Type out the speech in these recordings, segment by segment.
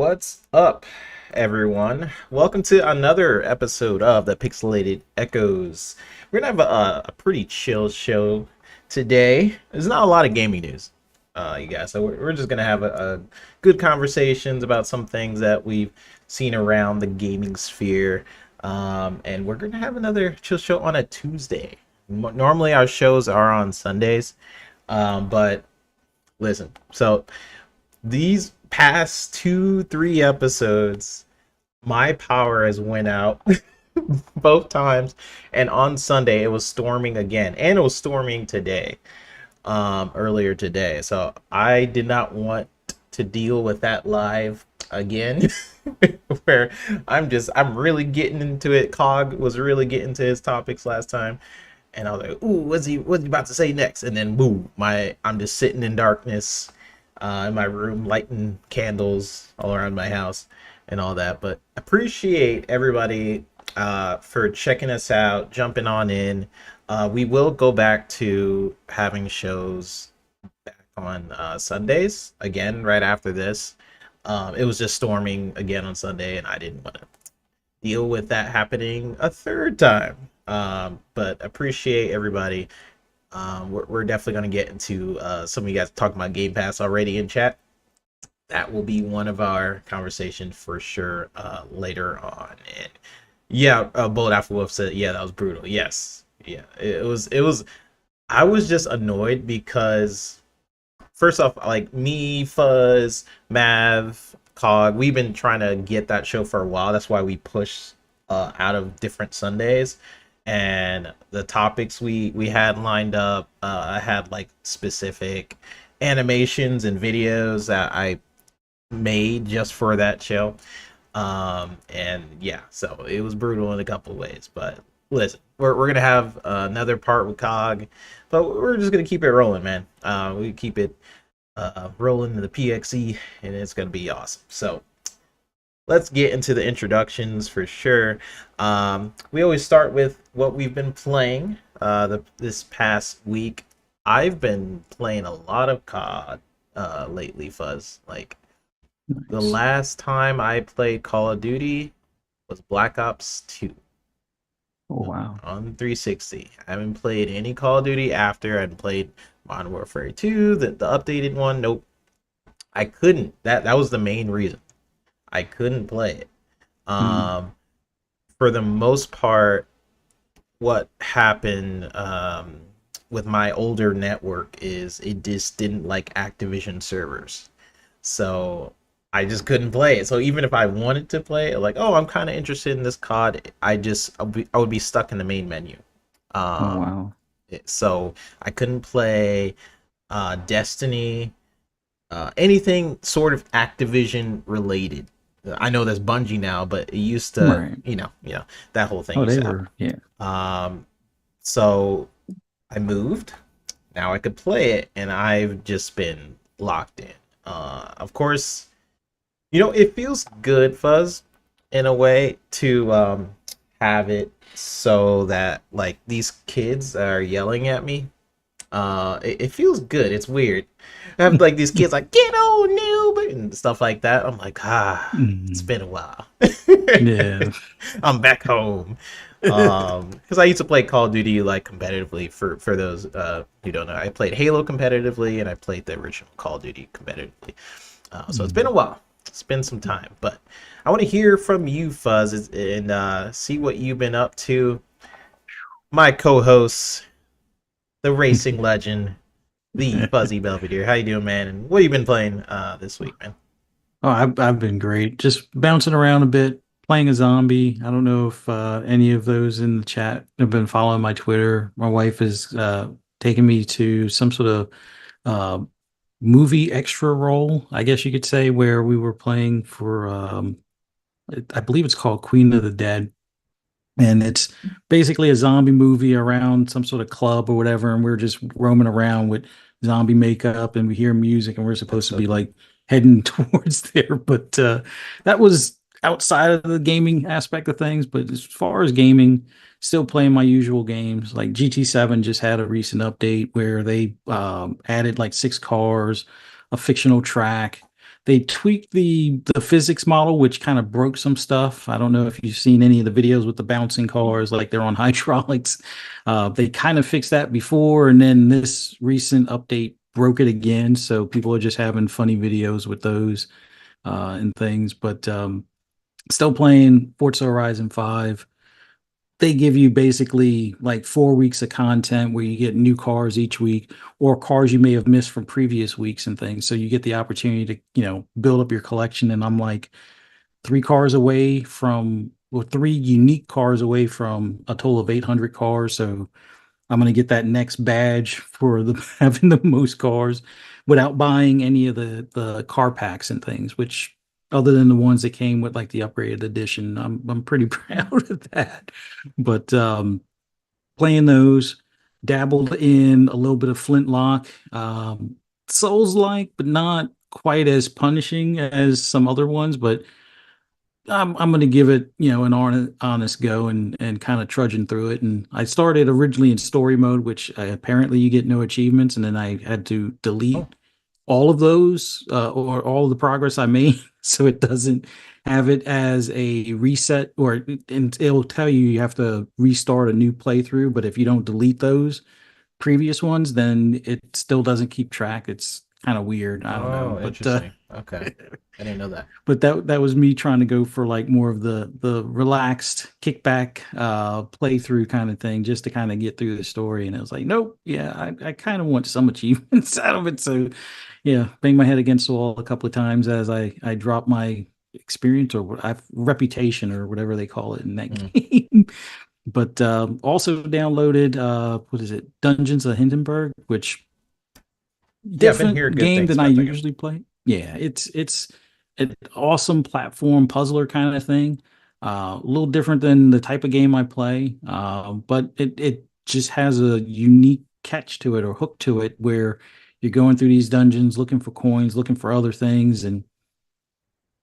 What's up, everyone? Welcome to another episode of the Pixelated Echoes. We're gonna have a pretty chill show today. There's not a lot of gaming news, you guys. So we're just gonna have a good conversations about some things that we've seen around the gaming sphere, and we're gonna have another chill show on a Tuesday. Normally our shows are on Sundays, but listen. So these past 2 3 episodes my power has went out both times, and on Sunday it was storming again, and it was storming today, earlier today. So I did not want to deal with that live again. Where I'm really getting into it. Cog was really getting to his topics last time, and I was like, ooh, what's he about to say next? And then boom, I'm just sitting in darkness, in my room, lighting candles all around my house and all that. But appreciate everybody for checking us out, jumping on in. We will go back to having shows back on Sundays again right after this. It was just storming again on Sunday, and I didn't want to deal with that happening a third time. But appreciate everybody. We're definitely going to get into some of you guys talking about Game Pass already in chat. That will be one of our conversations for sure later on. And yeah, Bold After Wolf said, yeah, that was brutal. Yes. Yeah, it was. I was just annoyed because, first off, like me, Fuzz, Mav, Cog, we've been trying to get that show for a while. That's why we push out of different Sundays. And the topics we had lined up, I had like specific animations and videos that I made just for that show. And yeah, so it was brutal in a couple of ways. But listen, we're gonna have another part with Cog, but we're just gonna keep it rolling, man. We keep it rolling to the PXE, and it's gonna be awesome. So let's get into the introductions for sure. We always start with what we've been playing this past week. I've been playing a lot of COD lately, Fuzz. Like, the Nice. last time I played Call of Duty was Black Ops 2 Oh wow. on 360. I haven't played any Call of Duty after. I hadn't played Modern Warfare 2, the updated one. Nope. I couldn't. That was the main reason. I couldn't play it. Mm. Um, for the most part, what happened with my older network is it just didn't like Activision servers. So I just couldn't play it. So even if I wanted to play it, like, oh, I'm kind of interested in this COD, I would be stuck in the main menu. Oh Um, wow. so I couldn't play Destiny, anything sort of Activision related. I know that's Bungie now, but it used to, Right. that whole thing Oh, used they to happen. were. Yeah. So I moved. Now I could play it, and I've just been locked in. Of course, it feels good, Fuzz, in a way to have it so that like these kids are yelling at me. It feels good. It's weird. I have like these kids like get old noob and stuff like that. I'm like, it's Mm. been a while. Yeah. I'm back home. Because I used to play Call of Duty like competitively for those who don't know. I played Halo competitively, and I played the original Call of Duty competitively. So it's been Mm. a while. It's been some time, but I want to hear from you, Fuzz, and see what you've been up to. My co-host, the racing legend, the Fuzzy Belvedere. How you doing, man? And what have you been playing this week, man? Oh, I've been great. Just bouncing around a bit, playing a zombie. I don't know if any of those in the chat have been following my Twitter. My wife is taking me to some sort of uh, movie extra role, I guess you could say, where we were playing for. I believe it's called Queen of the Dead. And it's basically a zombie movie around some sort of club or whatever, and we're just roaming around with zombie makeup, and we hear music, and we're That's supposed to so be cool. like heading towards there. But that was outside of the gaming aspect of things. But as far as gaming, still playing my usual games. Like GT7 just had a recent update where they added like 6 cars, a fictional track. they tweaked the physics model, which kind of broke some stuff. I don't know if you've seen any of the videos with the bouncing cars, like they're on hydraulics. They kind of fixed that before, and then this recent update broke it again. So people are just having funny videos with those and things. But still playing Forza Horizon 5. They give you basically like 4 weeks of content where you get new cars each week or cars you may have missed from previous weeks and things. So you get the opportunity to, build up your collection. And I'm like 3 cars away from, or 3 unique cars away from a total of 800 cars. So I'm going to get that next badge for the having the most cars without buying any of the car packs and things, which other than the ones that came with like the upgraded edition, I'm pretty proud of that. But playing those, dabbled in a little bit of Flintlock, Souls like, but not quite as punishing as some other ones. But I'm going to give it, an honest go and kind of trudging through it. And I started originally in story mode, which apparently you get no achievements, and then I had to Oh, delete all of those or all of the progress I made, so it doesn't have it as a reset, and it'll tell you you have to restart a new playthrough. But if you don't delete those previous ones, then it still doesn't keep track. It's kind of weird. I don't know, oh, but interesting. Okay, I didn't know that. but that was me trying to go for like more of the relaxed kickback playthrough kind of thing, just to kind of get through the story. And it was like, nope, yeah, I kind of want some achievements out of it. So yeah, bang my head against the wall a couple of times as I drop my experience or reputation or whatever they call it in that Mm. game. But also downloaded what is it, Dungeons of Hindenburg, which Yeah, I've been hearing different good game things than I about that game. usually play. Yeah, it's an awesome platform puzzler kind of thing. A little different than the type of game I play, but it just has a unique catch to it or hook to it where you're going through these dungeons looking for coins, looking for other things, and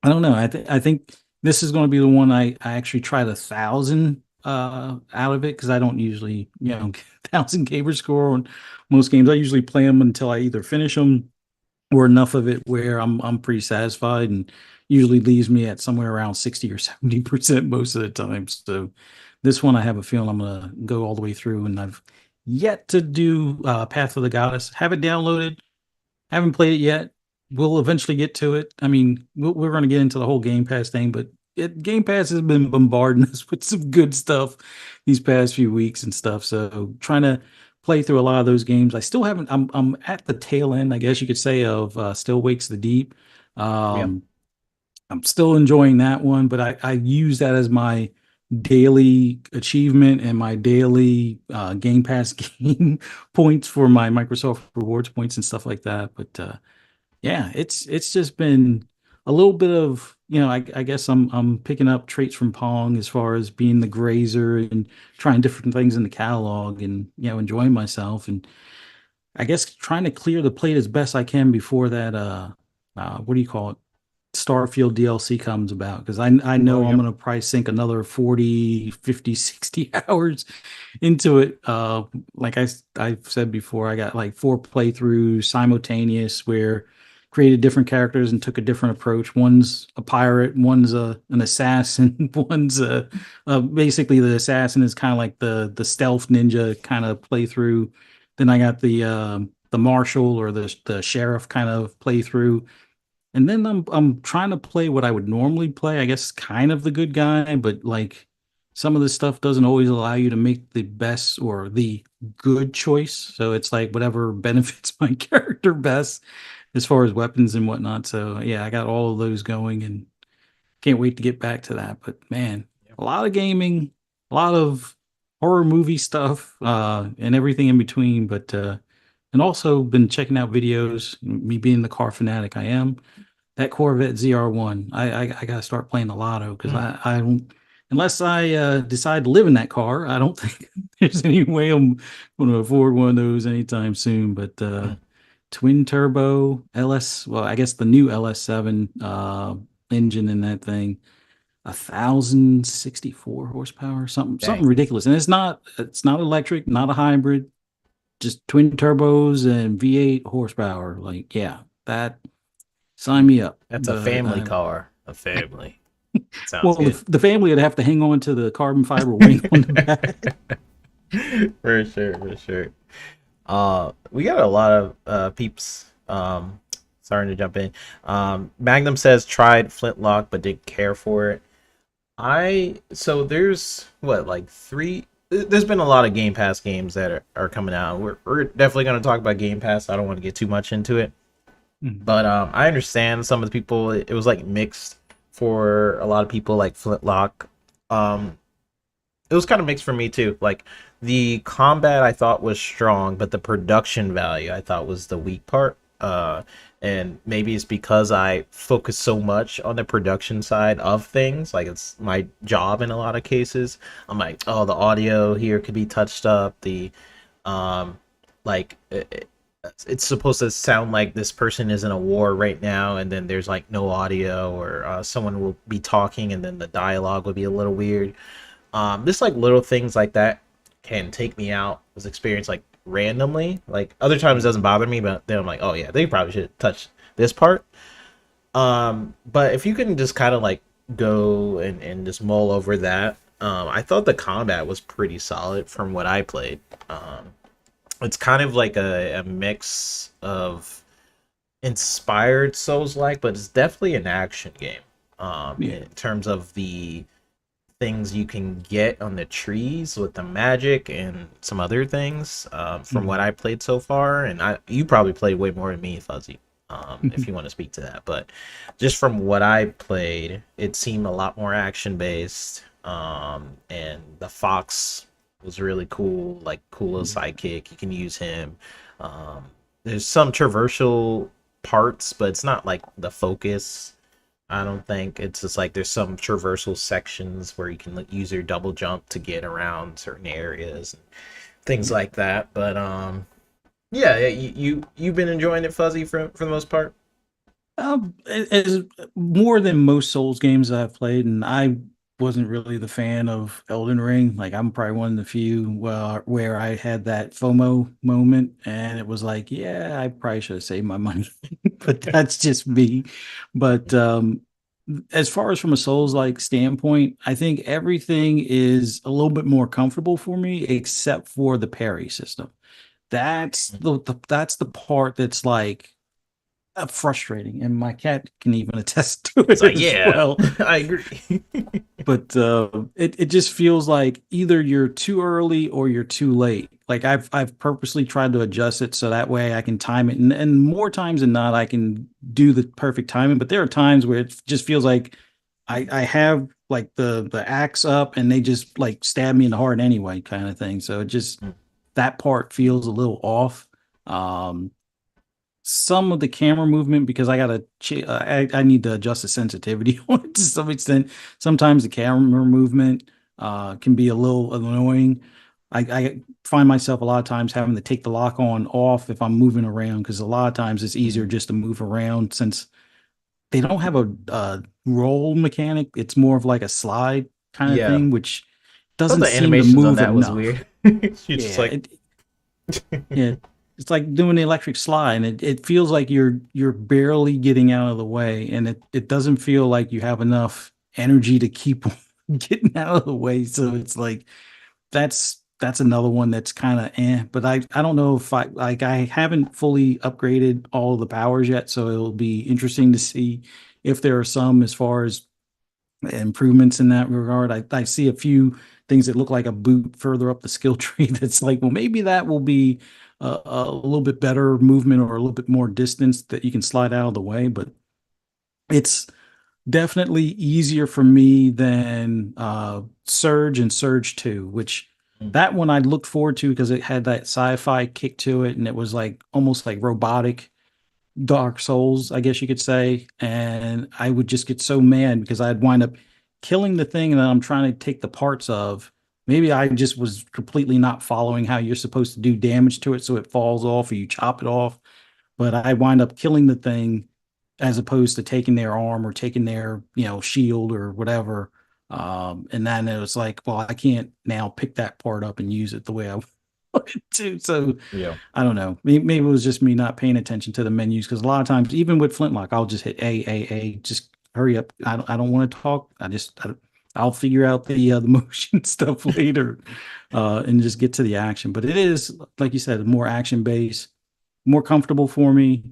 I don't know. I think this is going to be the one I actually tried 1,000 out of it because I don't usually get 1,000 gamer score on most games. I usually play them until I either finish them or enough of it where I'm pretty satisfied, and usually leaves me at somewhere around 60 or 70% most of the time. So this one I have a feeling I'm gonna go all the way through, and I've yet to do Path of the Goddess. Have it downloaded, haven't played it yet. We'll eventually get to it. I mean, we're going to get into the whole Game Pass thing, but Game Pass has been bombarding us with some good stuff these past few weeks and stuff. So trying to play through a lot of those games. I still haven't. I'm at the tail end, I guess you could say, of Still Wakes the Deep. Yeah. Um, I'm still enjoying that one, but I use that as my daily achievement and my daily Game Pass game points for my Microsoft rewards points and stuff like that. But yeah, it's just been a little bit of, I guess I'm picking up traits from Pong as far as being the grazer and trying different things in the catalog and enjoying myself, and I guess trying to clear the plate as best I can before that what do you call it, Starfield DLC comes about, because I Oh, know I'm yep. going to probably sink another 40, 50, 60 hours into it. Like I've said before, I got like 4 playthroughs simultaneous where created different characters and took a different approach. One's a pirate, one's an assassin, one's basically the assassin is kind of like the stealth ninja kind of playthrough. Then I got the marshal or the sheriff kind of playthrough, and then I'm trying to play what I would normally play, I guess kind of the good guy, but like some of this stuff doesn't always allow you to make the best or the good choice. So it's like whatever benefits my character best as far as weapons and whatnot. So yeah, I got all of those going and can't wait to get back to that. But man, Yep. a lot of gaming, a lot of horror movie stuff, and everything in between. But and also been checking out videos, me being the car fanatic I am, that Corvette ZR1. I got to start playing the lotto because Mm. I don't, unless I decide to live in that car, I don't think there's any way I'm going to afford one of those anytime soon. But Mm. twin turbo LS, well, I guess the new LS7 engine in that thing, 1,064 horsepower, something Dang. ridiculous. And it's not electric, not a hybrid, just twin turbos and V8 horsepower. Like, yeah, that. Sign me up. That's a But family car. A family. Sounds well, good. the family would have to hang on to the carbon fiber wing on the back. For sure, for sure. We got a lot of peeps. Starting to jump in. Magnum says tried Flintlock but didn't care for it. There's what, like three. There's been a lot of Game Pass games that are coming out. We're definitely going to talk about Game Pass. I don't want to get too much into it, Mhm. but I understand some of the people. It was like mixed for a lot of people, like Flintlock. Um, it was kind of mixed for me too. Like the combat I thought was strong, but the production value I thought was the weak part. And maybe it's because I focus so much on the production side of things, like it's my job in a lot of cases. I'm like, oh, the audio here could be touched up. Um, like it's supposed to sound like this person is in a war right now, and then there's like no audio, or someone will be talking, and then the dialogue will be a little weird. Just like little things like that can take me out of this experience like randomly. Like other times it doesn't bother me, but then I'm like, oh yeah, they probably should touch this part. But if you can just kind of like go and just mull over that, I thought the combat was pretty solid from what I played. It's kind of like a mix of inspired Souls like, but it's definitely an action game. Yeah. In terms of the things you can get on the trees with the magic and some other things, from what Mhm. I played so far, and you probably played way more than me, Fuzzy, if Mhm. you want to speak to that. But just from what I played, it seemed a lot more action based, and the fox was really cool, like cool little Mhm. sidekick. You can use him. Um, there's some traversal parts, but it's not like the focus. I don't think it's just like there's some traversal sections where you can like, use your double jump to get around certain areas and things Yeah. like that. But yeah, you've been enjoying it, Fuzzy, for the most part. As more than most Souls games I've played, and I wasn't really the fan of Elden Ring. Like I'm probably one of the few where I had that FOMO moment, and it was like, yeah, I probably should have saved my money, but that's just me. But as far as from a Souls like standpoint, I think everything is a little bit more comfortable for me, except for the parry system. That's that's the part that's like frustrating, and my cat can even attest to It's it like, as yeah, well. I agree. But it just feels like either you're too early or you're too late. Like I've purposely tried to adjust it so that way I can time it, and more times than not I can do the perfect timing. But there are times where it just feels like I have like the axe up and they just like stab me in the heart anyway, kind of thing. So it just that part feels a little off. Um, some of the camera movement because I need to adjust the sensitivity on it to some extent. Sometimes the camera movement can be a little annoying. I find myself a lot of times having to take the lock on off if I'm moving around because a lot of times it's easier just to move around since they don't have a roll mechanic. It's more of like a slide kind of Yeah, thing, which thought doesn't the seem to animations on move that was enough. weird. She's just Yeah, like, yeah, it's like doing the electric slide, and it feels like you're barely getting out of the way, and it doesn't feel like you have enough energy to keep getting out of the way. So it's like that's another one that's kind of but I don't know if I haven't fully upgraded all of the powers yet, so it'll be interesting to see if there are some as far as improvements in that regard. I see a few things that look like a boot further up the skill tree that's like, well, maybe that will be a little bit better movement or a little bit more distance that you can slide out of the way. But it's definitely easier for me than Surge and Surge 2, which that one I looked forward to because it had that sci-fi kick to it and it was like almost like robotic Dark Souls, I guess you could say. And I would just get so mad because I'd wind up killing the thing that I'm trying to take the parts of. Maybe I just was completely not following how you're supposed to do damage to it, so it falls off or you chop it off. But I wind up killing the thing as opposed to taking their arm or taking their, shield or whatever. And then it was like, well, I can't now pick that part up and use it the way I too. So Yeah. I don't know. Maybe it was just me not paying attention to the menus because a lot of times, even with Flintlock, I'll just hit A. Just hurry up. I don't want to talk. I'll figure out the motion stuff later, and just get to the action. But it is, like you said, more action based, more comfortable for me,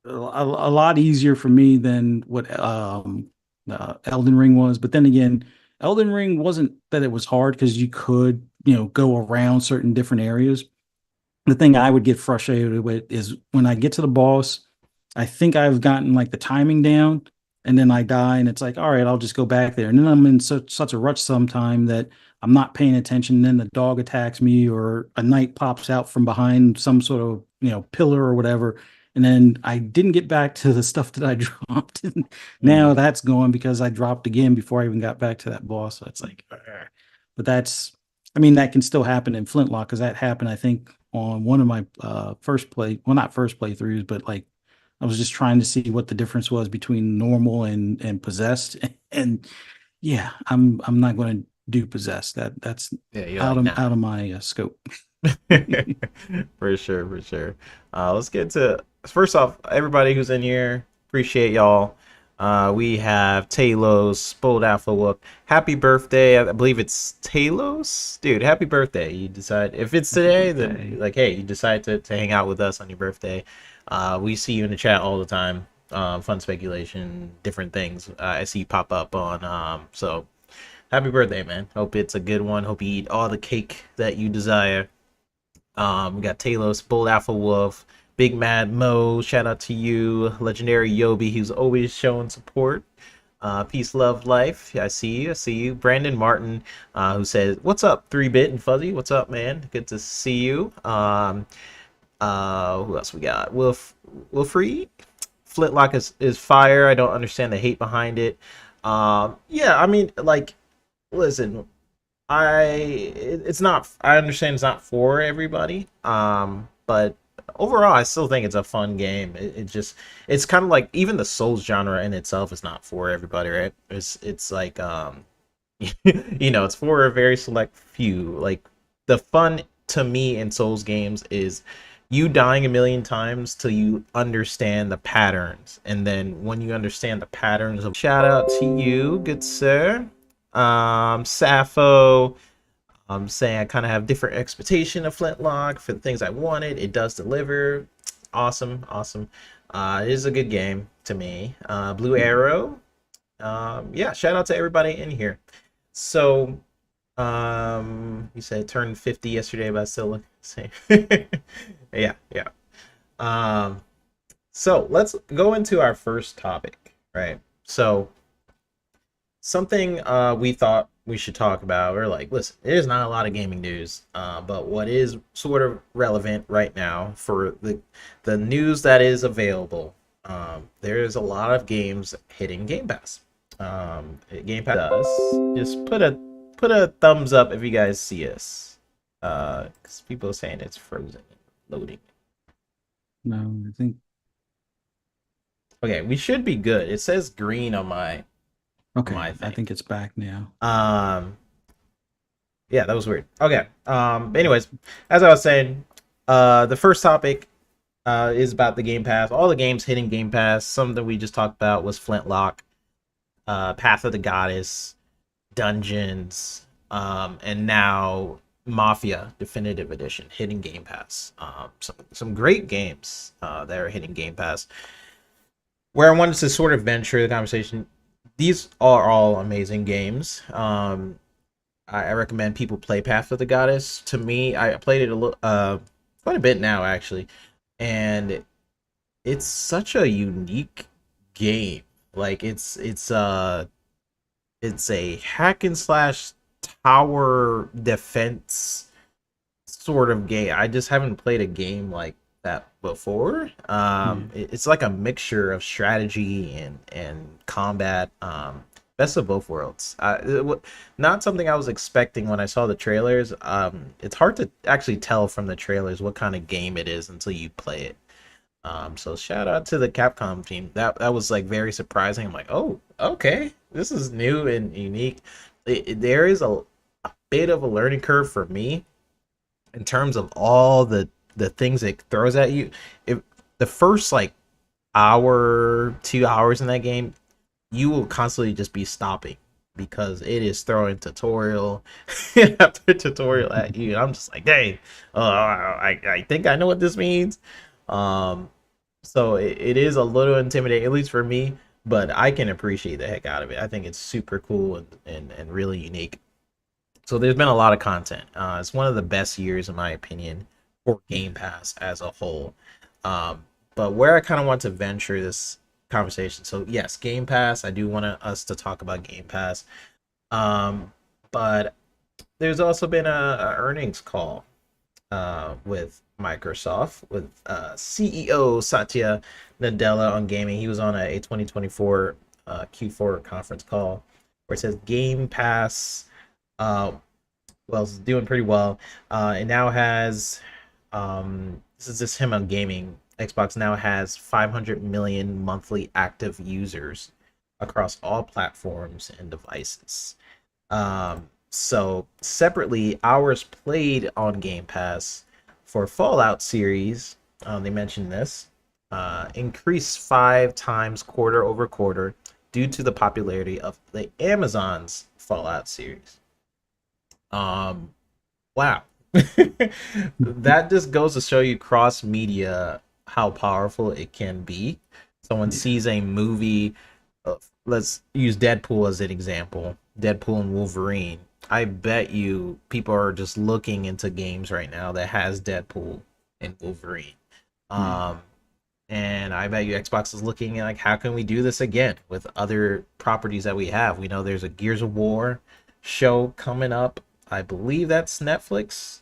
a lot easier for me than what Elden Ring was. But then again, Elden Ring wasn't that it was hard because you could, go around certain different areas. The thing I would get frustrated with is when I get to the boss, I think I've gotten like the timing down, and then I die, and it's like, all right, I'll just go back there. And then I'm in such a rush sometime that I'm not paying attention. And then the dog attacks me, or a knight pops out from behind some sort of, pillar or whatever. And then I didn't get back to the stuff that I dropped. And now Mm. that's gone because I dropped again before I even got back to that boss. So it's like, "Argh." But I mean, that can still happen in Flintlock because that happened, I think, on one of my well, not first playthroughs, but like I was just trying to see what the difference was between normal and possessed. And yeah, I'm not going to do possessed. That's Yeah, you're like, nah. out of my scope. For sure, for sure. Let's get to first off, everybody who's in here, appreciate y'all. We have Talos, Bold Alpha Whoop. Happy birthday. I believe it's Talos. Dude, happy birthday. You decide if it's today, then Okay. like hey, you decide to hang out with us on your birthday. We see you in the chat all the time. Fun speculation, different things. I see you pop up on so happy birthday, man. Hope it's a good one. Hope you eat all the cake that you desire. We got Talos, Bold Alpha Wolf, Big Mad Mo, shout out to you, Legendary Yobi, who's always showing support. Peace, love, life. I see you. I see you. Brandon Martin, who says, "What's up, 3-bit and Fuzzy? What's up, man? Good to see you." Who else we got? Wilfried. Flintlock is fire. I don't understand the hate behind it. Yeah, I mean, like, listen, it's not, I understand it's not for everybody, but overall I still think it's a fun game. It just, it's kind of like even the Souls genre in itself is not for everybody, right? It's like it's for a very select few. Like the fun to me in Souls games is you dying a million times till you understand the patterns, and then when you understand the patterns of, shout out to you, good sir. Sappho, I'm saying I kind of have different expectation of Flintlock for the things I wanted. It does deliver. Awesome, awesome. It is a good game to me. Blue Arrow. Yeah, shout out to everybody in here. So, you said turned 50 yesterday, but I still look the same. Yeah, yeah. Um, so let's go into our first topic, right? So something we thought we should talk about, or like, listen, there's not a lot of gaming news, but what is sort of relevant right now for the news that is available, there's a lot of games hitting Game Pass. Game Pass does. Just put a thumbs up if you guys see us, because people are saying it's frozen loading. No, I think Okay, we should be good. It says green on my I thing. think it's back now. Yeah, that was weird. Okay. Anyways, as I was saying, the first topic is about the Game Pass. All the games hitting Game Pass. Some that we just talked about was Flintlock, Path of the Goddess, Dungeons, and now Mafia Definitive Edition hitting Game Pass. Some great games that are hitting Game Pass. Where I wanted to sort of venture the conversation, these are all amazing games. I recommend people play Path of the Goddess. To me, I played it quite a bit now actually, and it's such a unique game. Like it's a hack and slash tower defense sort of game. I just haven't played a game like that before. Yeah. It's like a mixture of strategy and combat. Best of both worlds. Not something I was expecting when I saw the trailers. It's hard to actually tell from the trailers what kind of game it is until you play it. So shout out to the Capcom team. That was like very surprising. I'm like, oh, okay, this is new and unique. There is a bit of a learning curve for me in terms of all the things it throws at you, if the first like hour, 2 hours in that game, you will constantly just be stopping because it is throwing tutorial after tutorial at you. I'm just like, dang, I think I know what this means. Um, so it is a little intimidating, at least for me, but I can appreciate the heck out of it. I think it's super cool and really unique. So there's been a lot of content. It's one of the best years, in my opinion, for Game Pass as a whole. Um, but where I kind of want to venture this conversation. So yes, Game Pass. I do want us to talk about Game Pass. But there's also been a earnings call with Microsoft with CEO Satya Nadella on gaming. He was on a 2024 Q4 conference call where it says Game Pass well, it's doing pretty well. It now has this is just him on gaming. Xbox now has 500 million monthly active users across all platforms and devices. So separately, hours played on Game Pass for Fallout series, they mentioned this, increased 5 times quarter over quarter due to the popularity of the Amazon's Fallout series. Um, wow. That just goes to show you cross media how powerful it can be. Someone Yeah. sees a movie, let's use Deadpool as an example. Deadpool and Wolverine. I bet you people are just looking into games right now that has Deadpool and Wolverine. Yeah. Um, and I bet you Xbox is looking at like how can we do this again with other properties that we have. We know there's a Gears of War show coming up. I believe that's Netflix.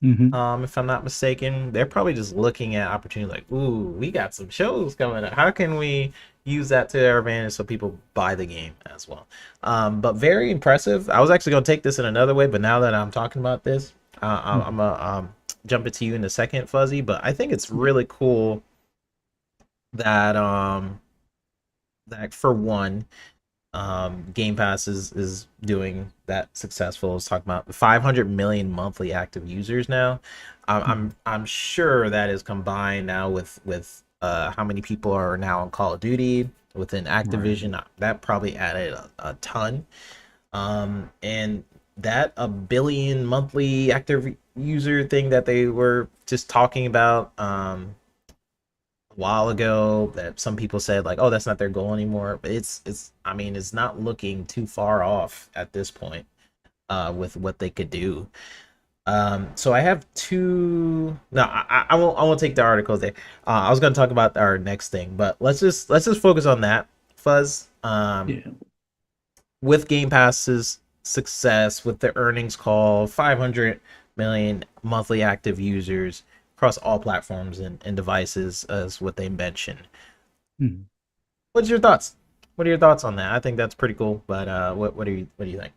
Hmm. If I'm not mistaken, they're probably just looking at opportunity like, ooh, we got some shows coming up. How can we use that to our advantage so people buy the game as well? But very impressive. I was actually going to take this in another way, but now that I'm talking about this, I'm gonna jump it to you in a second, Fuzzy. But I think it's really cool that that for one, Game Pass is doing that successful. It's talking about 500 million monthly active users now. I'm sure that is combined now with how many people are now on Call of Duty within Right. Activision. That probably added a ton. And that a billion monthly active user thing that they were just talking about while ago that some people said like, oh, that's not their goal anymore. But it's I mean, it's not looking too far off at this point with what they could do. So I have two. No, I won't take the articles there. I was gonna talk about our next thing, but let's just focus on that. Fuzz. Yeah. With Game Pass's success, with the earnings call, 500 million monthly active users across all platforms and devices, as what they mentioned. Mhm. What's your thoughts? What are your thoughts on that? I think that's pretty cool. But what do you think?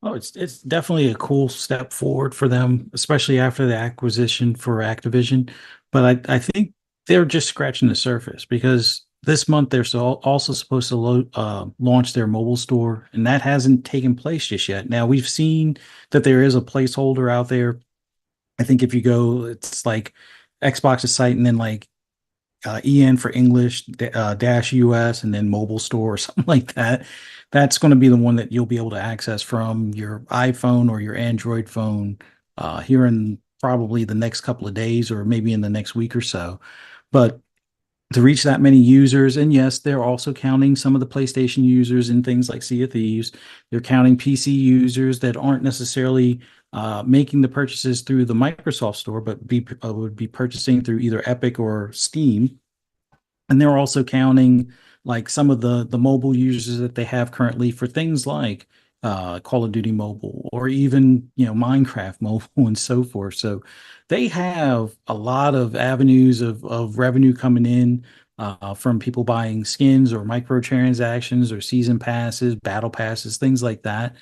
Oh, it's definitely a cool step forward for them, especially after the acquisition for Activision. But I think they're just scratching the surface because this month they're also supposed to launch their mobile store, and that hasn't taken place just yet. Now we've seen that there is a placeholder out there. I think if you go, it's like Xbox's site, and then like EN for English, dash US, and then mobile store or something like that. That's going to be the one that you'll be able to access from your iPhone or your Android phone here in probably the next couple of days or maybe in the next week or so. But to reach that many users, and yes, they're also counting some of the PlayStation users in things like Sea of Thieves. They're counting PC users that aren't necessarily making the purchases through the Microsoft Store, but would be purchasing through either Epic or Steam, and they're also counting like some of the mobile users that they have currently for things like Call of Duty Mobile or even Minecraft Mobile and so forth. So they have a lot of avenues of revenue coming in from people buying skins or microtransactions or season passes, battle passes, things like that.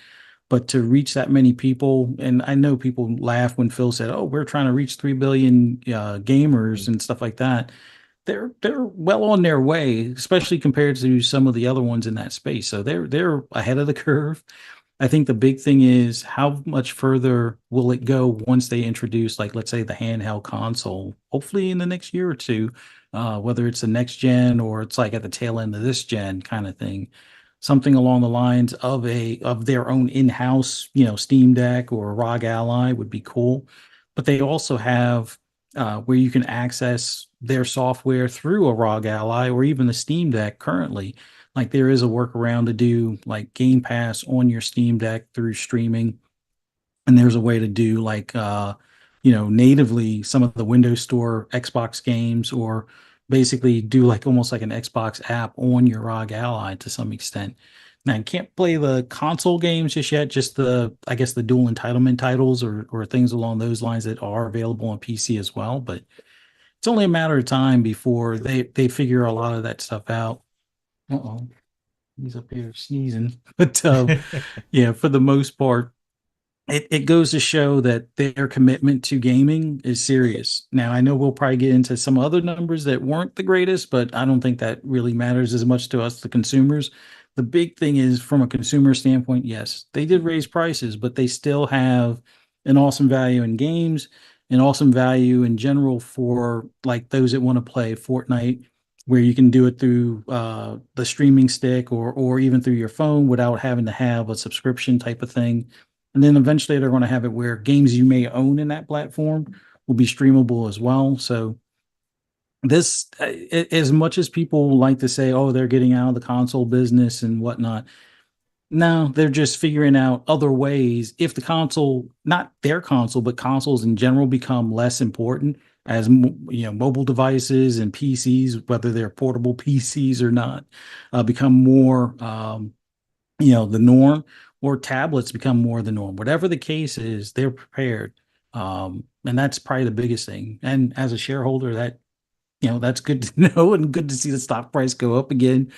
But to reach that many people, and I know people laugh when Phil said, "Oh, we're trying to reach 3 billion gamers and stuff like that." They're well on their way, especially compared to some of the other ones in that space. So they're ahead of the curve. I think the big thing is how much further will it go once they introduce, like, let's say the handheld console, hopefully in the next year or two, whether it's the next gen or it's like at the tail end of this gen kind of thing. Something along the lines of their own in-house, Steam Deck or ROG Ally would be cool. But they also have where you can access their software through a ROG Ally or even the Steam Deck currently. Like there is a workaround to do like Game Pass on your Steam Deck through streaming, and there's a way to do like natively some of the Windows Store Xbox games, or basically do like almost like an Xbox app on your ROG Ally to some extent. Now you can't play the console games just yet, just the I guess the dual entitlement titles or things along those lines that are available on PC as well. But it's only a matter of time before they figure a lot of that stuff out. Uh-oh, he's up here sneezing. But yeah, for the most part, it goes to show that their commitment to gaming is serious. Now, I know we'll probably get into some other numbers that weren't the greatest, but I don't think that really matters as much to us, the consumers. The big thing is from a consumer standpoint, yes, they did raise prices, but they still have an awesome value in games, an awesome value in general for like those that want to play Fortnite, where you can do it through the streaming stick or even through your phone without having to have a subscription type of thing. And then eventually they're going to have it where games you may own in that platform will be streamable as well. So this, as much as people like to say, oh, they're getting out of the console business and whatnot, no, they're just figuring out other ways. If the console, not their console, but consoles in general become less important as mobile devices and PCs, whether they're portable PCs or not, become more the norm, or tablets become more the norm. Whatever the case is, they're prepared. And that's probably the biggest thing. And as a shareholder, that's good to know and good to see the stock price go up again.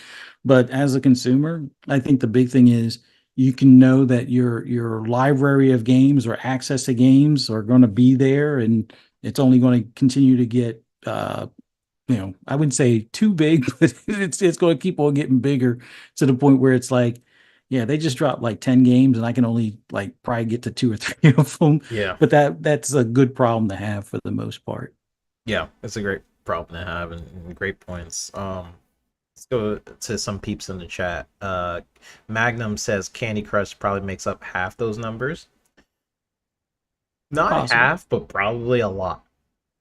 But as a consumer, I think the big thing is you can know that your library of games or access to games are going to be there, and it's only going to continue to get I wouldn't say too big, but it's going to keep on getting bigger to the point where it's like, yeah, they just dropped like 10 games and I can only like probably get to two or three of them. Yeah. But that's a good problem to have for the most part. Yeah, it's a great problem to have and great points. Let's go to some peeps in the chat. Magnum says Candy Crush probably makes up half those numbers. Not Possible. half, but probably a lot.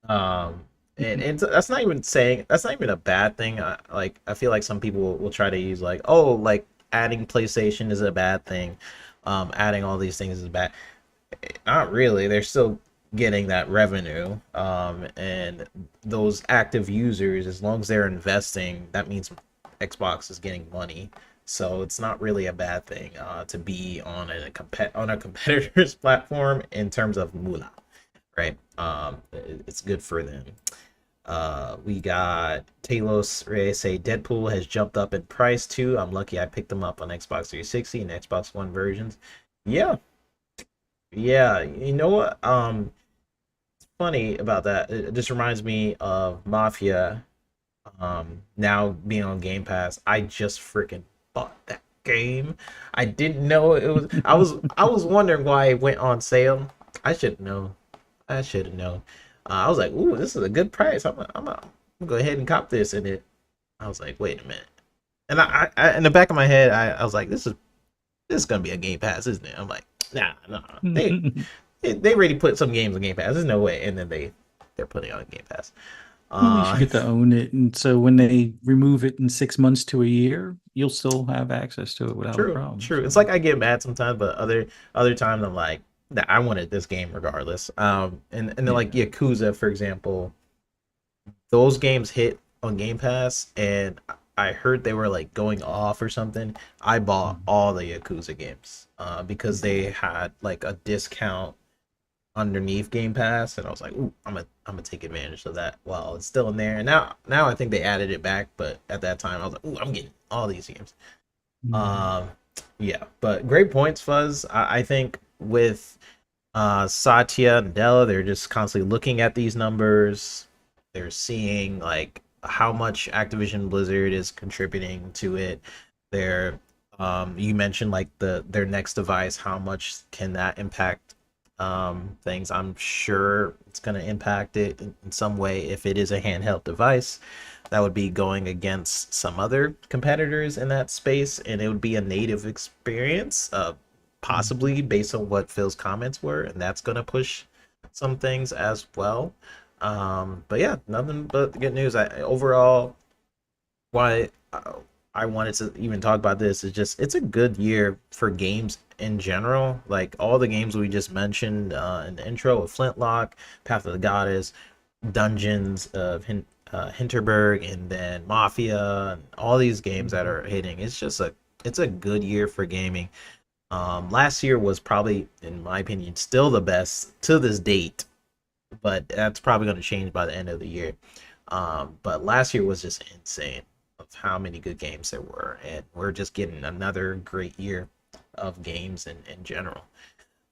And that's not even saying that's not even a bad thing. I feel like some people will try to use like, oh, like adding PlayStation is a bad thing. Adding all these things is bad. Not really. They're still getting that revenue. And those active users, as long as they're investing, that means Xbox is getting money. So it's not really a bad thing to be on a competitor's platform in terms of moolah, right? It's good for them. We got Talos Ray say Deadpool has jumped up in price too. I'm lucky I picked them up on Xbox 360 and Xbox One versions. Yeah, yeah. You know what? It's funny about that. It just reminds me of Mafia. Now being on Game Pass, I just freaking bought that game. I didn't know it was. I was wondering why it went on sale. I should know. I should have known. I was like, "Ooh, this is a good price. I'm gonna go ahead and cop this." And I was like, "Wait a minute." And I in the back of my head, I was like, "This is gonna be a Game Pass, isn't it?" I'm like, "Nah, nah. They already put some games on Game Pass. There's no way." And then they're putting it on Game Pass. At least you Uh, get to own it. And so when they remove it in 6 months to a year, you'll still have access to it without a True, problem. true. It's So like I get mad sometimes, but other times I'm like, "Nah, I wanted this game regardless." And then like yeah. Yakuza, for example, those games hit on Game Pass, and I heard they were like going off or something. I bought Mhm. all the Yakuza games because Yeah. they had like a discount underneath Game Pass, and I was like, "Ooh, I'm gonna take advantage of that while it's still in there." And now I think they added it back, but at that time I was like, "Ooh, I'm getting all these games." Yeah. Um, yeah, but great points, Fuzz. I think with Satya and Della, they're just constantly looking at these numbers. They're seeing like how much Activision Blizzard is contributing to it. They're You mentioned like their next device. How much can that impact things? I'm sure it's going to impact it in some way if it is a handheld device. That would be going against some other competitors in that space, and it would be a native experience, Mhm. possibly based on what Phil's comments were, and that's going to push some things as well. But yeah, nothing but good news. Overall, why I wanted to even talk about this is just it's a good year for games in general. Like all the games we just mentioned in the intro with Flintlock, Path of the Goddess, Dungeons of Hinterberg, and then Mafia, and all these games that Mhm. are hitting. It's a good year for gaming. Last year was probably, in my opinion, still the best to this date, but that's probably going to change by the end of the year. But last year was just insane of how many good games there were, and we're just getting another great year of games in general.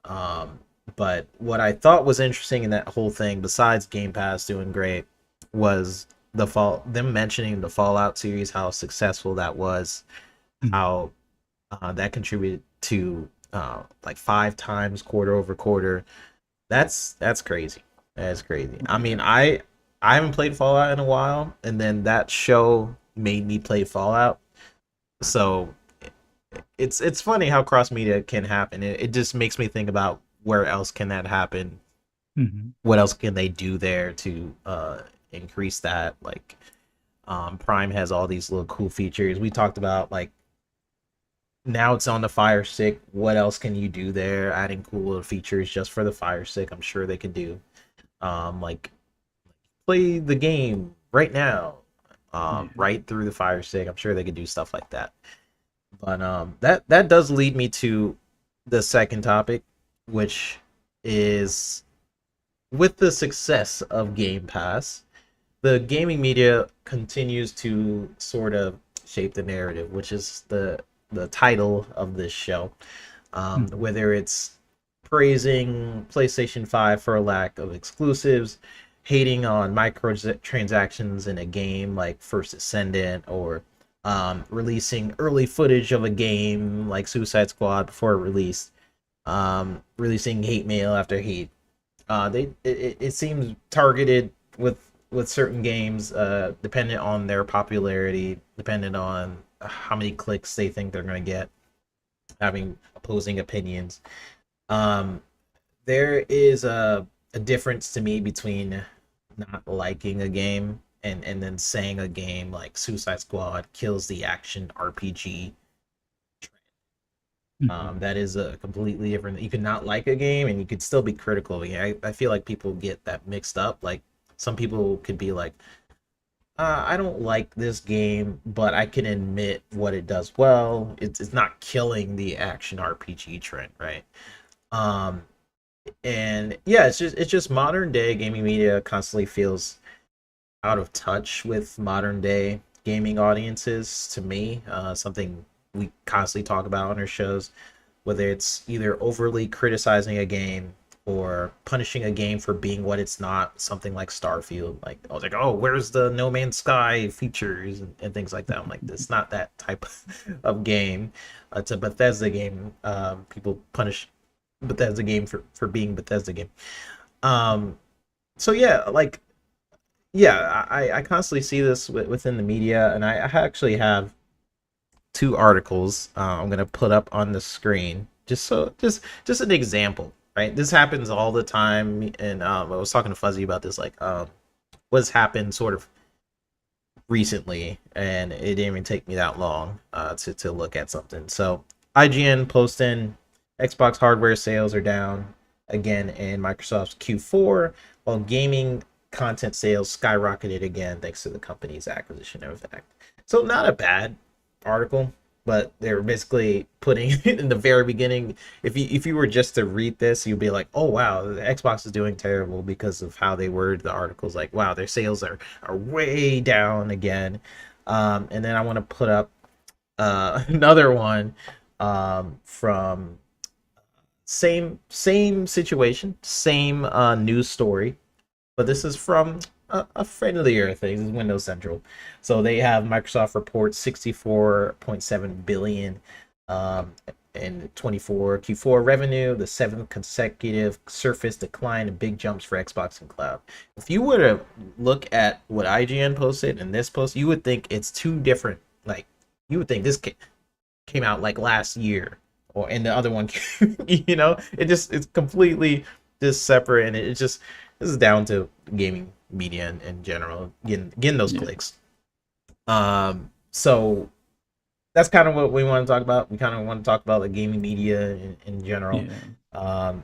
Um, but what I thought was interesting in that whole thing, besides Game Pass doing great, was them mentioning the Fallout series, how successful that was, Mhm. how that contributed to like 5 times quarter over quarter. That's crazy. That's crazy. I mean, Yeah. I haven't played Fallout in a while, and then that show made me play Fallout. So it's funny how cross media can happen. It just makes me think about where else can that happen? Mhm. What else can they do there to increase that? Like Prime has all these little cool features. We talked about like now it's on the Fire Stick. What else can you do there? Adding cool little features just for the Fire Stick. I'm sure they could do. Like play the game right now, Yeah. right through the Fire Stick. I'm sure they could do stuff like that. But that does lead me to the second topic, which is with the success of Game Pass, the gaming media continues to sort of shape the narrative, which is the title of this show. Mhm. Whether it's praising PlayStation 5 for a lack of exclusives, hating on microtransactions in a game like First Ascendant, or releasing early footage of a game like Suicide Squad before it released, releasing hate mail after hate. It seems targeted with certain games, dependent on their popularity, dependent on how many clicks they think they're going to get, having opposing opinions. Um, there is a difference to me between not liking a game and then saying a game like Suicide Squad kills the action RPG. Mhm. That is a completely different. You could not like a game and you could still be critical of it. I feel like people get that mixed up. Like some people could be like, I don't like this game, but I can admit what it does well. It's not killing the action RPG trend, right? Um, and yeah, it's just modern day gaming media constantly feels out of touch with modern day gaming audiences. To me, something we constantly talk about on our shows, whether it's either overly criticizing a game or punishing a game for being what it's not, something like Starfield. Like I was like, oh, where's the No Man's Sky features and things like that. I'm like, it's not that type of game. It's a Bethesda game. People punish Bethesda game for being Bethesda game. Um, so yeah, like yeah, I constantly see this within the media, and I actually have 2 articles I'm gonna put up on the screen, just an example, right? This happens all the time, and I was talking to Fuzzy about this, like what's happened sort of recently, and it didn't even take me that long to look at something. So IGN posting Xbox hardware sales are down again in Microsoft's Q4, while gaming content sales skyrocketed again thanks to the company's acquisition of Avowed. So not a bad article, but they're basically putting in the very beginning. If you were just to read this, you'd be like, oh wow, the Xbox is doing terrible because of how they word the articles. Like wow, their sales are way down again. And then I want to put up another one from same situation, same news story, but this is from a friendlier thing. This is Windows Central. So they have Microsoft reports 64.7 billion Um, in 24 Q4 revenue, the seventh consecutive Surface decline and big jumps for Xbox and cloud. If you were to look at what IGN posted and this post, you would think it's two different. Like you would think this came out like last year, or and the other one, it's completely just separate, and it just this is down to gaming media in general getting those Yeah. clicks. So that's kind of what we want to talk about. We kind of want to talk about the gaming media in general, Yeah. um,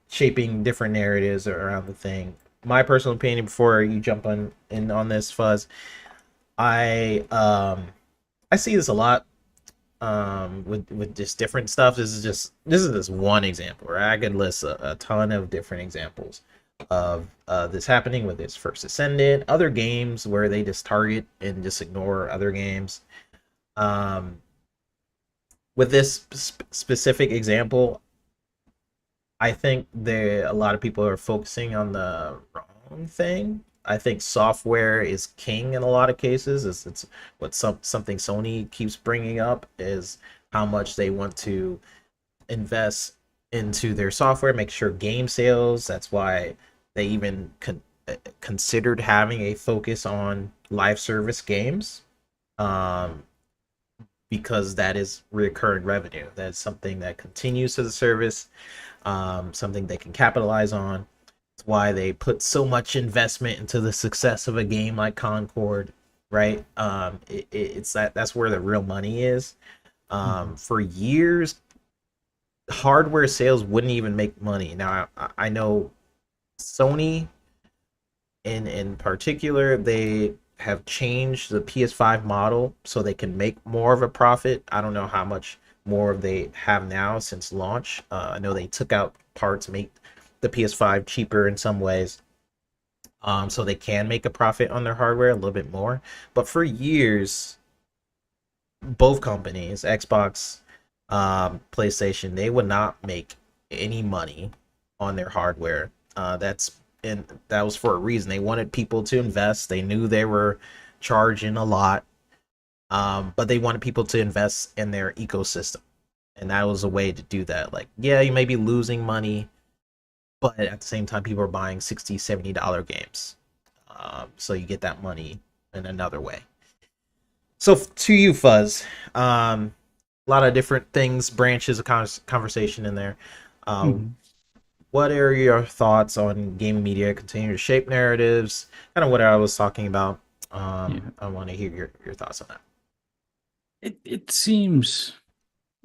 shaping different narratives around the thing. My personal opinion, before you jump in on this, Fuzz, I I see this a lot with just different stuff. This is just one example, right? I could list a ton of different examples of this happening with this First Ascendant, other games where they just target and just ignore other games. Um, with this specific example, I think a lot of people are focusing on the wrong thing. I think software is king in a lot of cases. It's what something Sony keeps bringing up is how much they want to invest into their software, make sure game sales. That's why they even considered having a focus on live service games. Um, because that is recurring revenue. That's something that continues to the service, something they can capitalize on. It's why they put so much investment into the success of a game like Concord, right? It's that's where the real money is. Mhm. For years, hardware sales wouldn't even make money. Now I know Sony in particular, they have changed the PS5 model so they can make more of a profit. I don't know how much more they have now since launch. I know they took out parts, make the PS5 cheaper in some ways, so they can make a profit on their hardware a little bit more. But for years, both companies, Xbox, PlayStation, they would not make any money on their hardware. And that was for a reason. They wanted people to invest. They knew they were charging a lot, but they wanted people to invest in their ecosystem, and that was a way to do that. Like, yeah, you may be losing money, but at the same time, people are buying $60, $70 games, so you get that money in another way. So to you, Fuzz, a lot of different things, branches of conversation in there. Uh, Mhm. what are your thoughts on gaming media continuing to shape narratives? Kind of what I was talking about. Yeah. I want to hear your thoughts on that. It seems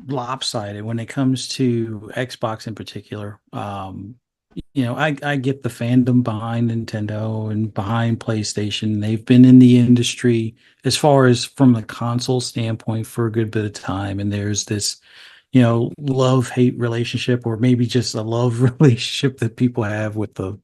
lopsided when it comes to Xbox in particular. I get the fandom behind Nintendo and behind PlayStation. They've been in the industry as far as from the console standpoint for a good bit of time, and there's this, love hate relationship, or maybe just a love relationship that people have with the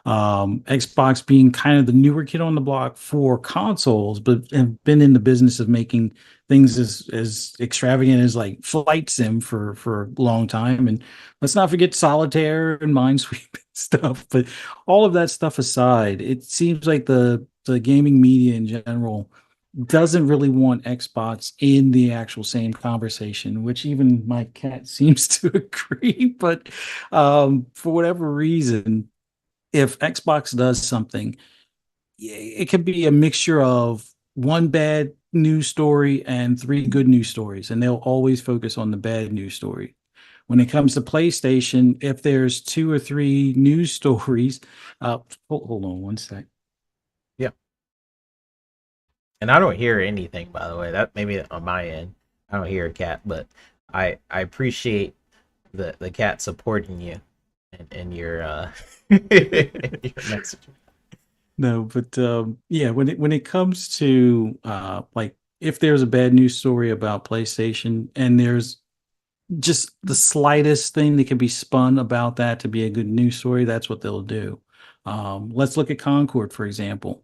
Xbox being kind of the newer kid on the block for consoles, but have been in the business of making things as extravagant as like Flight Sim for a long time. And let's not forget Solitaire and Minesweeper and stuff. But all of that stuff aside, it seems like the gaming media in general doesn't really want Xbox in the actual same conversation, which even my cat seems to agree. But for whatever reason, if Xbox does something, it could be a mixture of one bad news story and three good news stories, and they'll always focus on the bad news story. When it comes to PlayStation, if there's two or three news stories, hold on one sec. Yeah, and I don't hear anything, by the way. That maybe on my end, I don't hear a cat, but I appreciate the cat supporting you and your your message. No, but yeah, when it comes to like if there's a bad news story about PlayStation and there's just the slightest thing that can be spun about that to be a good news story, that's what they'll do. Let's look at Concord, for example.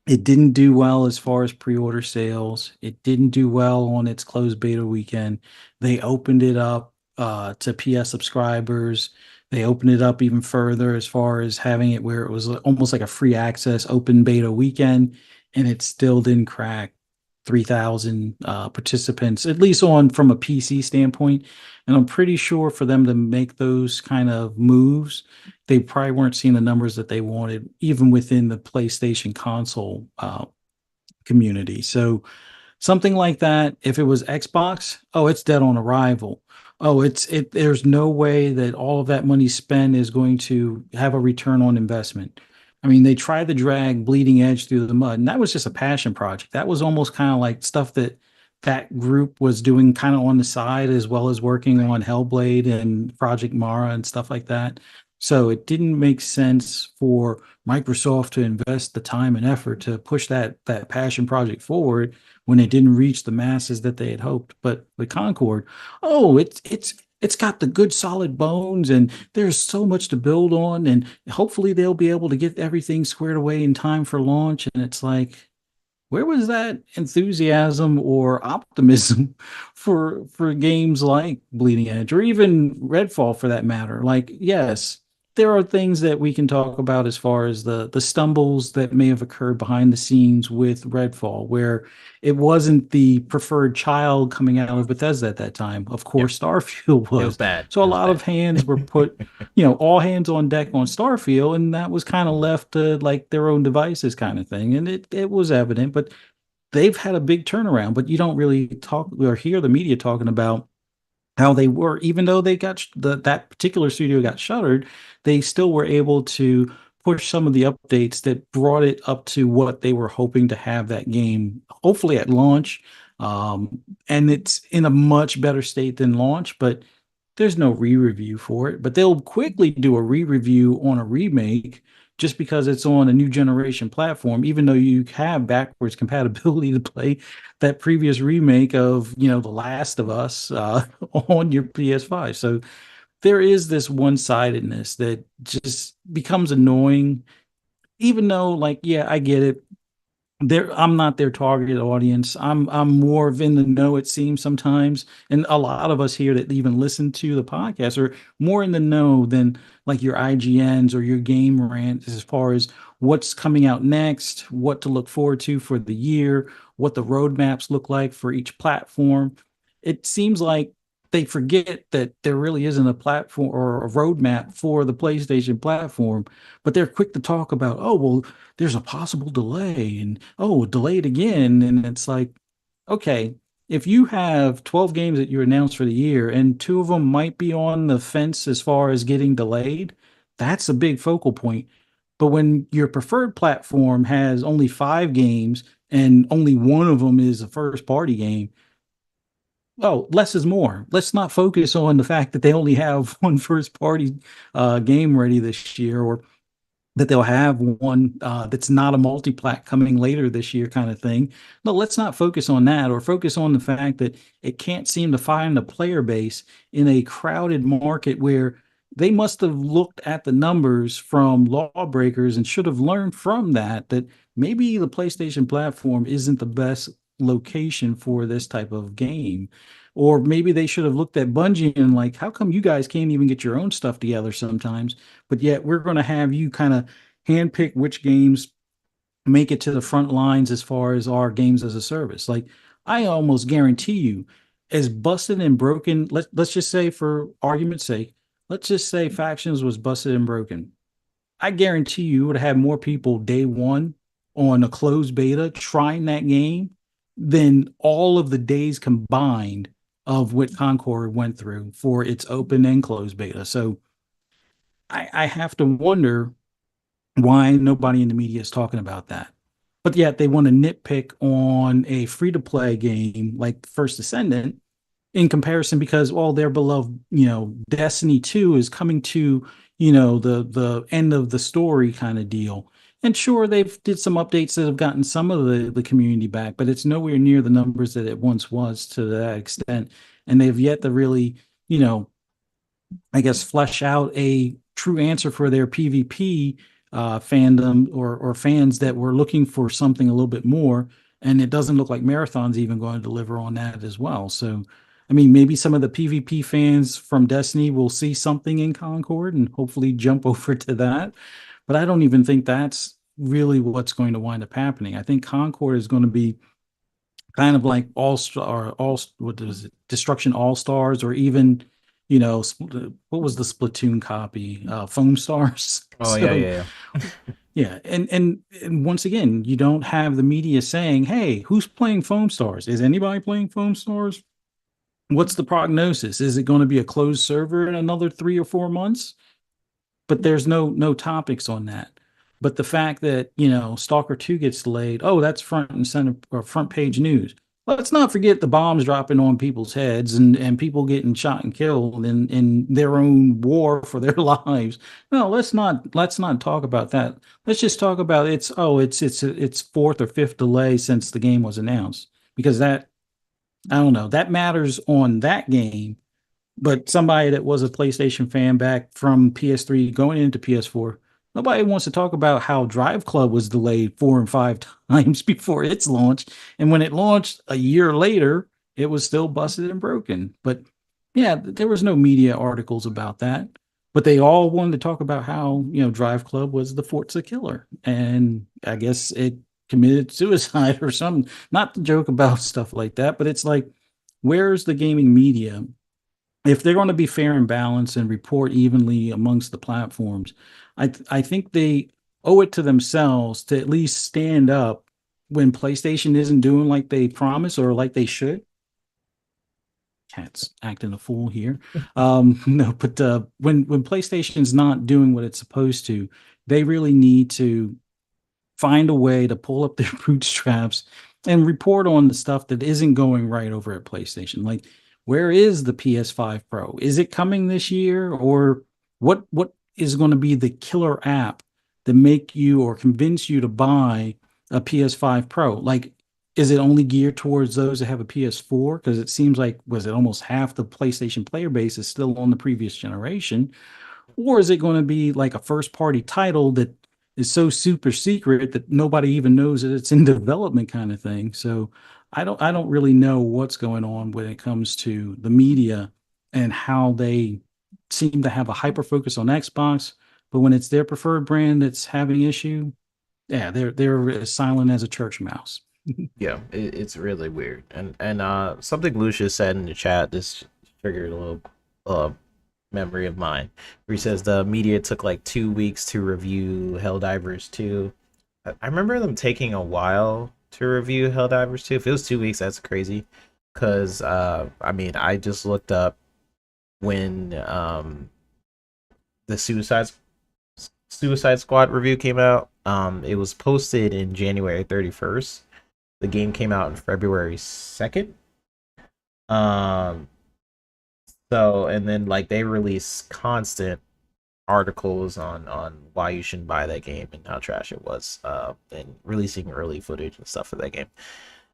It didn't do well as far as pre-order sales. It didn't do well on its closed beta weekend. They opened it up to PS subscribers. They opened it up even further as far as having it where it was almost like a free access open beta weekend, and it still didn't crack. 3,000 participants, at least on from a PC standpoint. And I'm pretty sure for them to make those kind of moves, they probably weren't seeing the numbers that they wanted, even within the PlayStation console community. So something like that, if it was Xbox, oh, it's dead on arrival. Oh, there's no way that all of that money spent is going to have a return on investment. I mean, they tried to drag Bleeding Edge through the mud, and that was just a passion project. That was almost kind of like stuff that that group was doing kind of on the side, as well as working on Hellblade and Project Mara and stuff like that. So it didn't make sense for Microsoft to invest the time and effort to push that passion project forward when it didn't reach the masses that they had hoped. But with Concord, oh, it's got the good solid bones, and there's so much to build on, and hopefully they'll be able to get everything squared away in time for launch. And it's like, where was that enthusiasm or optimism for games like Bleeding Edge or even Redfall for that matter? Like, yes, there are things that we can talk about as far as the stumbles that may have occurred behind the scenes with Redfall, where it wasn't the preferred child coming out of Bethesda at that time. Of Yeah, course, Starfield it was was. bad. So It a was lot bad. of hands were put, all hands on deck on Starfield, and that was kind of left to like their own devices kind of thing. And it was evident, but they've had a big turnaround, but you don't really talk or hear the media talking about how they were, even though they got that particular studio got shuttered, they still were able to push some of the updates that brought it up to what they were hoping to have that game, hopefully at launch. And it's in a much better state than launch, but there's no re-review for it. But they'll quickly do a re-review on a remake just because it's on a new generation platform, even though you have backwards compatibility to play that previous remake of, The Last of Us on your PS5. So there is this one-sidedness that just becomes annoying, even though, like, yeah, I get it. I'm not their targeted audience. I'm more of in the know, it seems sometimes. And a lot of us here that even listen to the podcast are more in the know than like your IGNs or your game rants as far as what's coming out next, what to look forward to for the year, what the roadmaps look like for each platform. It seems like they forget that there really isn't a platform or a roadmap for the PlayStation platform, but they're quick to talk about, oh, well, there's a possible delay and oh, delayed again. And it's like, okay, if you have 12 games that you announced for the year and two of them might be on the fence as far as getting delayed, that's a big focal point. But when your preferred platform has only 5 games and only one of them is a first party game, oh, less is more. Let's not focus on the fact that they only have one first party game ready this year, or that they'll have one that's not a multi-plat coming later this year kind of thing. No, let's not focus on that, or focus on the fact that it can't seem to find a player base in a crowded market where they must have looked at the numbers from lawbreakers and should have learned from that maybe the PlayStation platform isn't the best location for this type of game. Or maybe they should have looked at Bungie and like, how come you guys can't even get your own stuff together sometimes? But yet we're going to have you kind of handpick which games make it to the front lines as far as our games as a service. Like, I almost guarantee you, as busted and broken, let's just say for argument's sake, let's just say Factions was busted and broken. I guarantee you would have more people day one on a closed beta trying that game than all of the days combined of what Concord went through for its open and closed beta. So I have to wonder why nobody in the media is talking about that. But yet they want to nitpick on a free to play game like First Descendant in comparison because, well, their beloved, Destiny 2 is coming to, the end of the story kind of deal. And sure, they've did some updates that have gotten some of the community back, but it's nowhere near the numbers that it once was to that extent. And they've yet to really, you know, I guess, flesh out a true answer for their PvP fandom or fans that were looking for something a little bit more. And it doesn't look like Marathon's even going to deliver on that as well. So, I mean, maybe some of the PvP fans from Destiny will see something in Concord and hopefully jump over to that. But I don't even think that's really what's going to wind up happening. I think Concord is going to be kind of like All Star, all what is it, Destruction All Stars, or even what was the Splatoon copy, Foam Stars. Oh yeah, So yeah, yeah, and once again, you don't have the media saying, "Hey, who's playing Foam Stars? Is anybody playing Foam Stars? What's the prognosis? Is it going to be a closed server in another 3 or 4 months?" But there's no topics on that. But the fact that Stalker 2 gets delayed, oh, that's front and center or front page news. Let's not forget the bombs dropping on people's heads and people getting shot and killed in their own war for their lives. No, let's not talk about that. Let's just talk about it's fourth or fifth delay since the game was announced, because that, I don't know, that matters on that game. But somebody that was a PlayStation fan back from PS3 going into PS4, nobody wants to talk about how Drive Club was delayed 4 and 5 times before its launch. And when it launched a year later, it was still busted and broken. But yeah, there was no media articles about that. But they all wanted to talk about how, Drive Club was the Forza killer. And I guess it committed suicide or something. Not to joke about stuff like that, but it's like, where's the gaming media if they're going to be fair and balanced and report evenly amongst the platforms? I think they owe it to themselves to at least stand up when PlayStation isn't doing like they promise or like they should. Cat's acting a fool here. No, but when PlayStation's not doing what it's supposed to, they really need to find a way to pull up their bootstraps and report on the stuff that isn't going right over at PlayStation. Like, where is the PS5 Pro? Is it coming this year? Or what is going to be the killer app to make you or convince you to buy a PS5 Pro? Like, is it only geared towards those that have a PS4? Because it seems like, was it almost half the PlayStation player base is still on the previous generation? Or is it going to be like a first party title that is so super secret that nobody even knows that it's in development, kind of thing? So I don't really know what's going on when it comes to the media and how they seem to have a hyper focus on Xbox, but when it's their preferred brand that's having issue, yeah, they're as silent as a church mouse. yeah. It's really weird. And something Lucius said in the chat, this triggered a little uh memory of mine, where he says the media took like 2 weeks to review Helldivers 2. I remember them taking a while to review Helldivers 2. If it was 2 weeks, that's crazy. Cause I mean, I just looked up when the Suicide Squad review came out. It was posted in January 31st. The game came out on February 2nd. Um, so and then like they release constant articles on why you shouldn't buy that game and how trash it was, and releasing early footage and stuff for that game.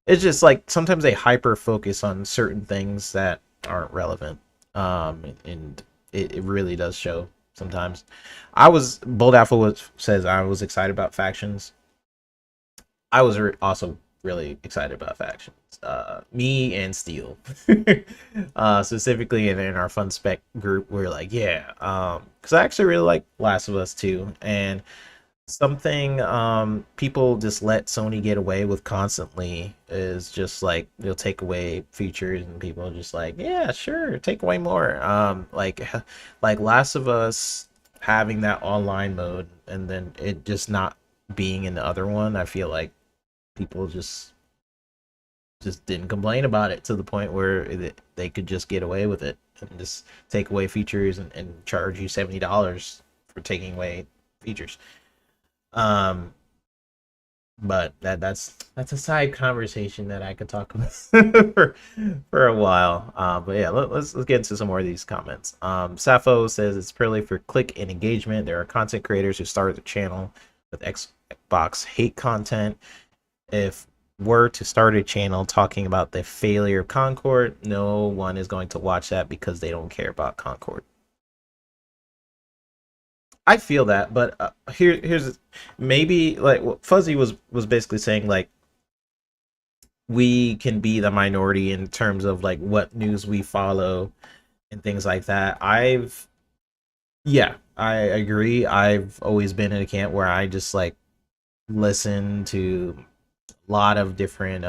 It's just like sometimes they hyper focus on certain things that aren't relevant, and it really does show sometimes. I was Bold Apple says I was excited about factions. I was also really excited about factions. Me and Steel, specifically in our fun spec group, we're like, yeah, because I actually really like Last of Us 2, and something people just let Sony get away with constantly is just like they'll take away features, and people are just like, yeah, sure, take away more. Like Last of Us having that online mode and then it just not being in the other one. I feel like people just didn't complain about it to the point where they could just get away with it and just take away features and charge you $70 for taking away features. Um, but that's a side conversation that I could talk about for a while. But yeah, let's get into some more of these comments. Sappho says it's purely for click and engagement. There are content creators who started the channel with Xbox hate content. If were to start a channel talking about the failure of Concord, no one is going to watch that because they don't care about Concord. I feel that, but here's maybe like what Fuzzy was basically saying, like we can be the minority in terms of like what news we follow and things like that. Yeah, I agree. I've always been in a camp where I just like listen to a lot of different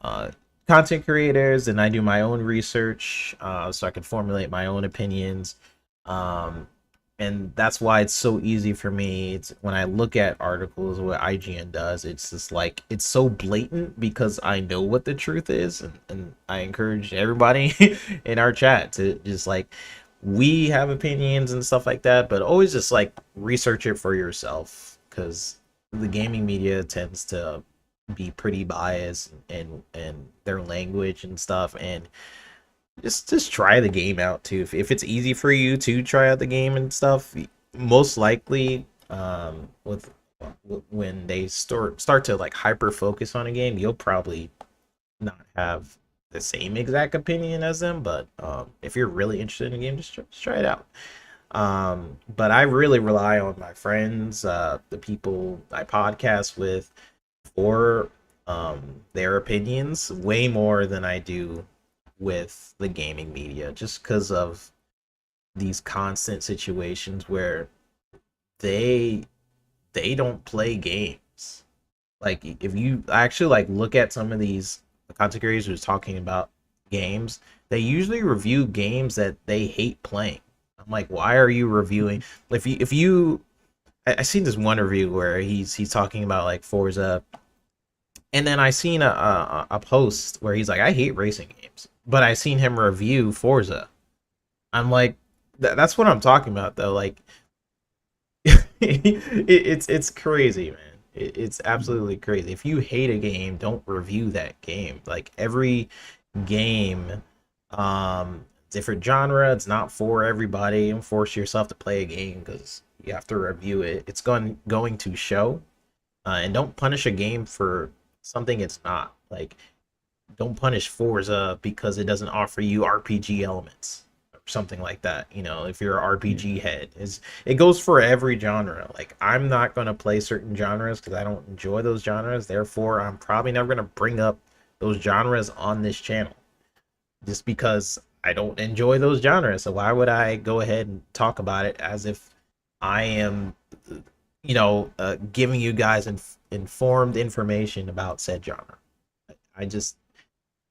uh, content creators, and I do my own research so I can formulate my own opinions. Um, and that's why it's so easy for me. It's when I look at articles, what IGN does, it's just like it's so blatant because I know what the truth is, and I encourage everybody in our chat to just like we have opinions and stuff like that, but always just like research it for yourself because the gaming media tends to be pretty biased and their language and stuff, and just try the game out too. If it's easy for you to try out the game and stuff, most likely with when they start to like hyper focus on a game, you'll probably not have the same exact opinion as them. But if you're really interested in a game, just try it out. But I really rely on my friends, the people I podcast with, for their opinions way more than I do with the gaming media, just because of these constant situations where they they don't play games. Like if you actually like look at some of these content creators who's talking about games, they usually review games that they hate playing. I'm like, why are you reviewing? If you I seen this one review where he's talking about like Forza, and then I seen a post where he's like, I hate racing games, but I seen him review Forza. I'm like, that's what I'm talking about though. Like, it's crazy, man. It's absolutely crazy. If you hate a game, don't review that game. Like every game, different genre. It's not for everybody. Don't force yourself to play a game because you have to review it. It's going to show, and don't punish a game for something it's not. Like, don't punish Forza because it doesn't offer you RPG elements or something like that. You know, if you're an Yeah. RPG head, it goes for every genre. Like, I'm not gonna play certain genres because I don't enjoy those genres. Therefore, I'm probably never gonna bring up those genres on this channel just because I don't enjoy those genres. So why would I go ahead and talk about it as if I am, giving you guys informed information about said genre? I just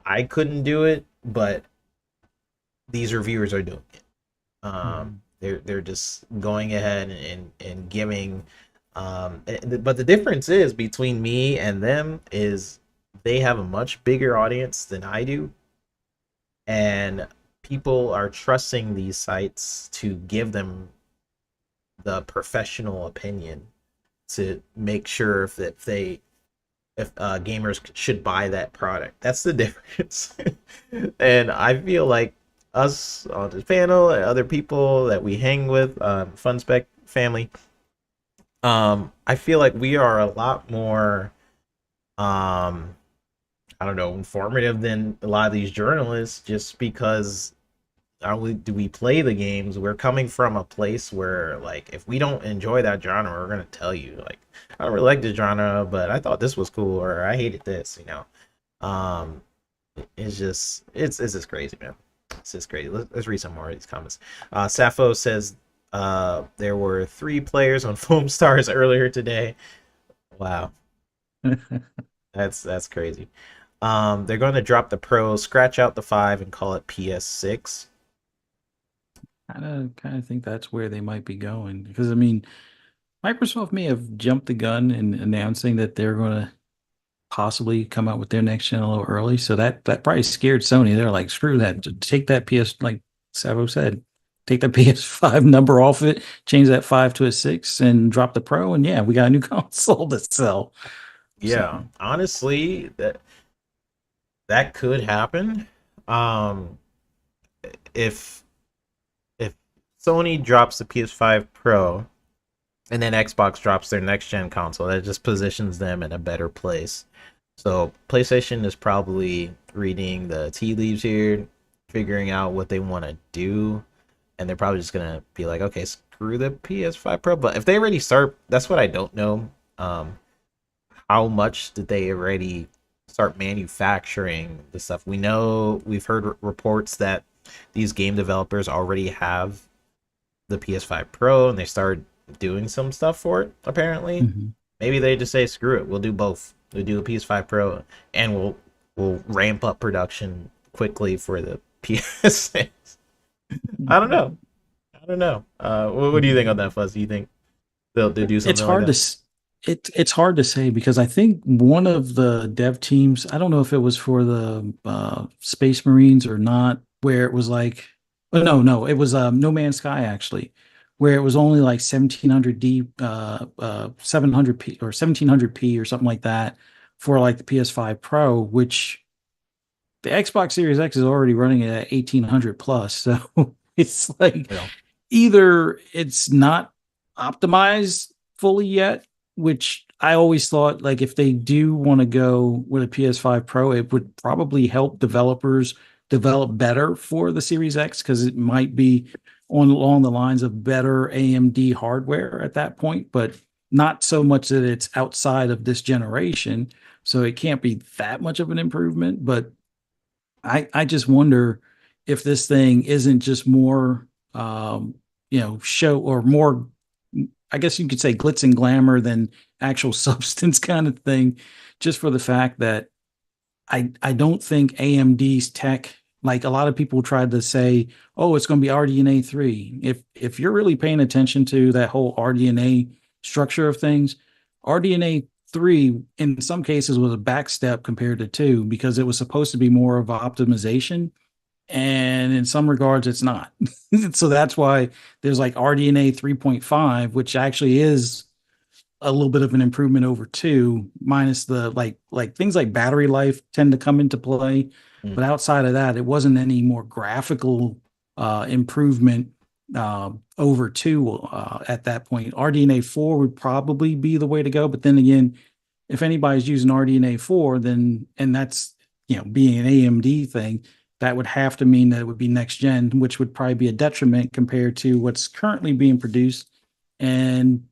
I couldn't do it, but these reviewers are doing it. Mhm. They're just going ahead and giving. But the difference is between me and them is they have a much bigger audience than I do, and people are trusting these sites to give them the professional opinion to make sure if gamers should buy that product. That's the difference. And I feel like us on this panel and other people that we hang with, Fun Spec family, I feel like we are a lot more, um, I don't know, informative than a lot of these journalists, just because not only do we play the games, we're coming from a place where, like, if we don't enjoy that genre, we're gonna tell you, like, I don't really like this genre, but I thought this was cool, or I hated this, you know. Um, it's just crazy, man. It's just crazy. Let's read some more of these comments. Sappho says there were 3 players on Foam Stars earlier today. Wow, that's crazy. They're going to drop the Pro, scratch out the 5, and call it PS6. Kind of think that's where they might be going because I mean, Microsoft may have jumped the gun in announcing that they're going to possibly come out with their next gen a little early. So that probably scared Sony. They're like, screw that. Take that PS, like Savo said, take that PS5 number off it, change that 5 to a 6, and drop the Pro. And yeah, we got a new console to sell. So Yeah, honestly, that could happen. Um, if if Sony drops the PS5 Pro and then Xbox drops their next gen console, that just positions them in a better place. So PlayStation is probably reading the tea leaves here, figuring out what they want to do, and they're probably just gonna be like, okay, screw the PS5 Pro. But if they already start, that's what I don't know. How much did they already start manufacturing the stuff? We know we've heard reports that these game developers already have the PS5 Pro and they started doing some stuff for it, apparently. mhm. Maybe they just say, screw it, we'll do both. We'll do a PS5 Pro and will ramp up production quickly for the PS6. I don't know. I don't know. What do you think on that, Fuzz? Do you think they'll do It's something like hard to that? it's hard to say because I think one of the dev teams, I don't know if it was for the Space Marines or not, where it was like, oh no, it was No Man's Sky actually, where it was only like 1700D, 700p or 1700p or something like that for like the PS5 Pro, which the Xbox Series X is already running at 1800 plus. So it's like Yeah. either it's not optimized fully yet, which I always thought like if they do want to go with a PS5 Pro, it would probably help developers develop better for the Series X because it might be on along the lines of better AMD hardware at that point, but not so much that it's outside of this generation. So it can't be that much of an improvement, but I just wonder if this thing isn't just more show or more, I guess you could say glitz and glamour than actual substance kind of thing, just for the fact that I don't think AMD's tech, like a lot of people tried to say, oh, it's going to be RDNA 3. If you're really paying attention to that whole RDNA structure of things, RDNA 3 in some cases was a backstep compared to 2 because it was supposed to be more of an optimization, and in some regards it's not. So that's why there's like RDNA 3.5, which actually is a little bit of an improvement over 2, minus the like things like battery life tend to come into play, Mm. but outside of that it wasn't any more graphical improvement over 2 at that point. RDNA 4 would probably be the way to go, but then again, if anybody's using RDNA 4, then, and that's, being an AMD thing, that would have to mean that it would be next gen, which would probably be a detriment compared to what's currently being produced. And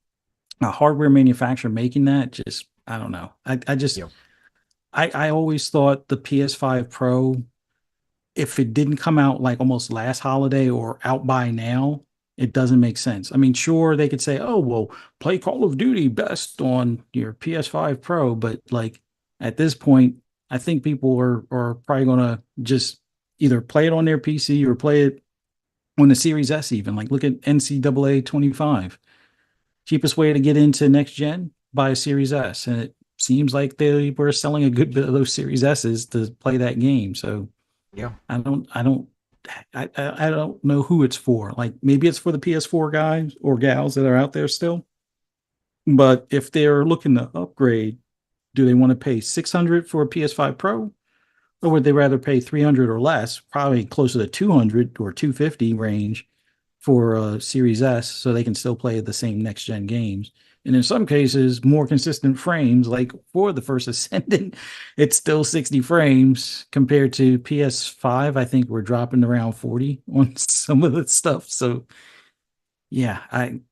a hardware manufacturer making that, just, I don't know. I just, Yeah. I always thought the PS5 Pro, if it didn't come out like almost last holiday or out by now, it doesn't make sense. I mean, sure, they could say, oh, well, play Call of Duty best on your PS5 Pro, but like at this point, I think people are probably going to just either play it on their PC or play it on the Series S, even. Like, look at NCAA 25. Cheapest way to get into next gen, buy a Series S. And it seems like they were selling a good bit of those Series S's to play that game. So, Yeah. I don't know who it's for. Like maybe it's for the PS4 guys or gals that are out there still. But if they're looking to upgrade, do they want to pay 600 for a PS5 Pro, or would they rather pay 300 or less, probably closer to 200 or 250 range for a Series S so they can still play the same next gen games? And in some cases, more consistent frames, like for the first Ascendant, it's still 60 frames compared to PS5. I think we're dropping around 40 on some of the stuff. So yeah,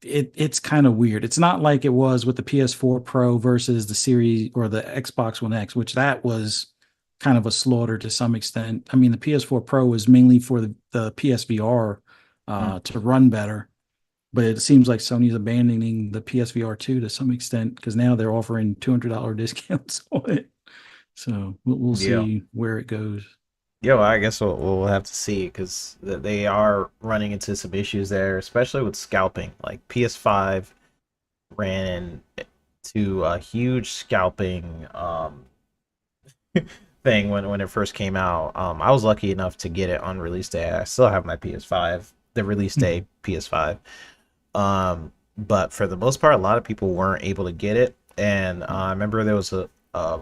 it's kind of weird. It's not like it was with the PS4 Pro versus the Series or the Xbox One X, which that was kind of a slaughter to some extent. I mean, the PS4 Pro was mainly for the PSVR Mm. to run better, but it seems like Sony's abandoning the PSVR 2 to some extent because now they're offering $200 discounts on it. So we'll Yeah. see where it goes. Yeah, well, I guess we'll have to see because they are running into some issues there, especially with scalping. Like PS5 ran into a huge scalping thing when it first came out. I was lucky enough to get it on release day. I still have my PS5, the release day PS5. But for the most part, a lot of people weren't able to get it. And I remember there was a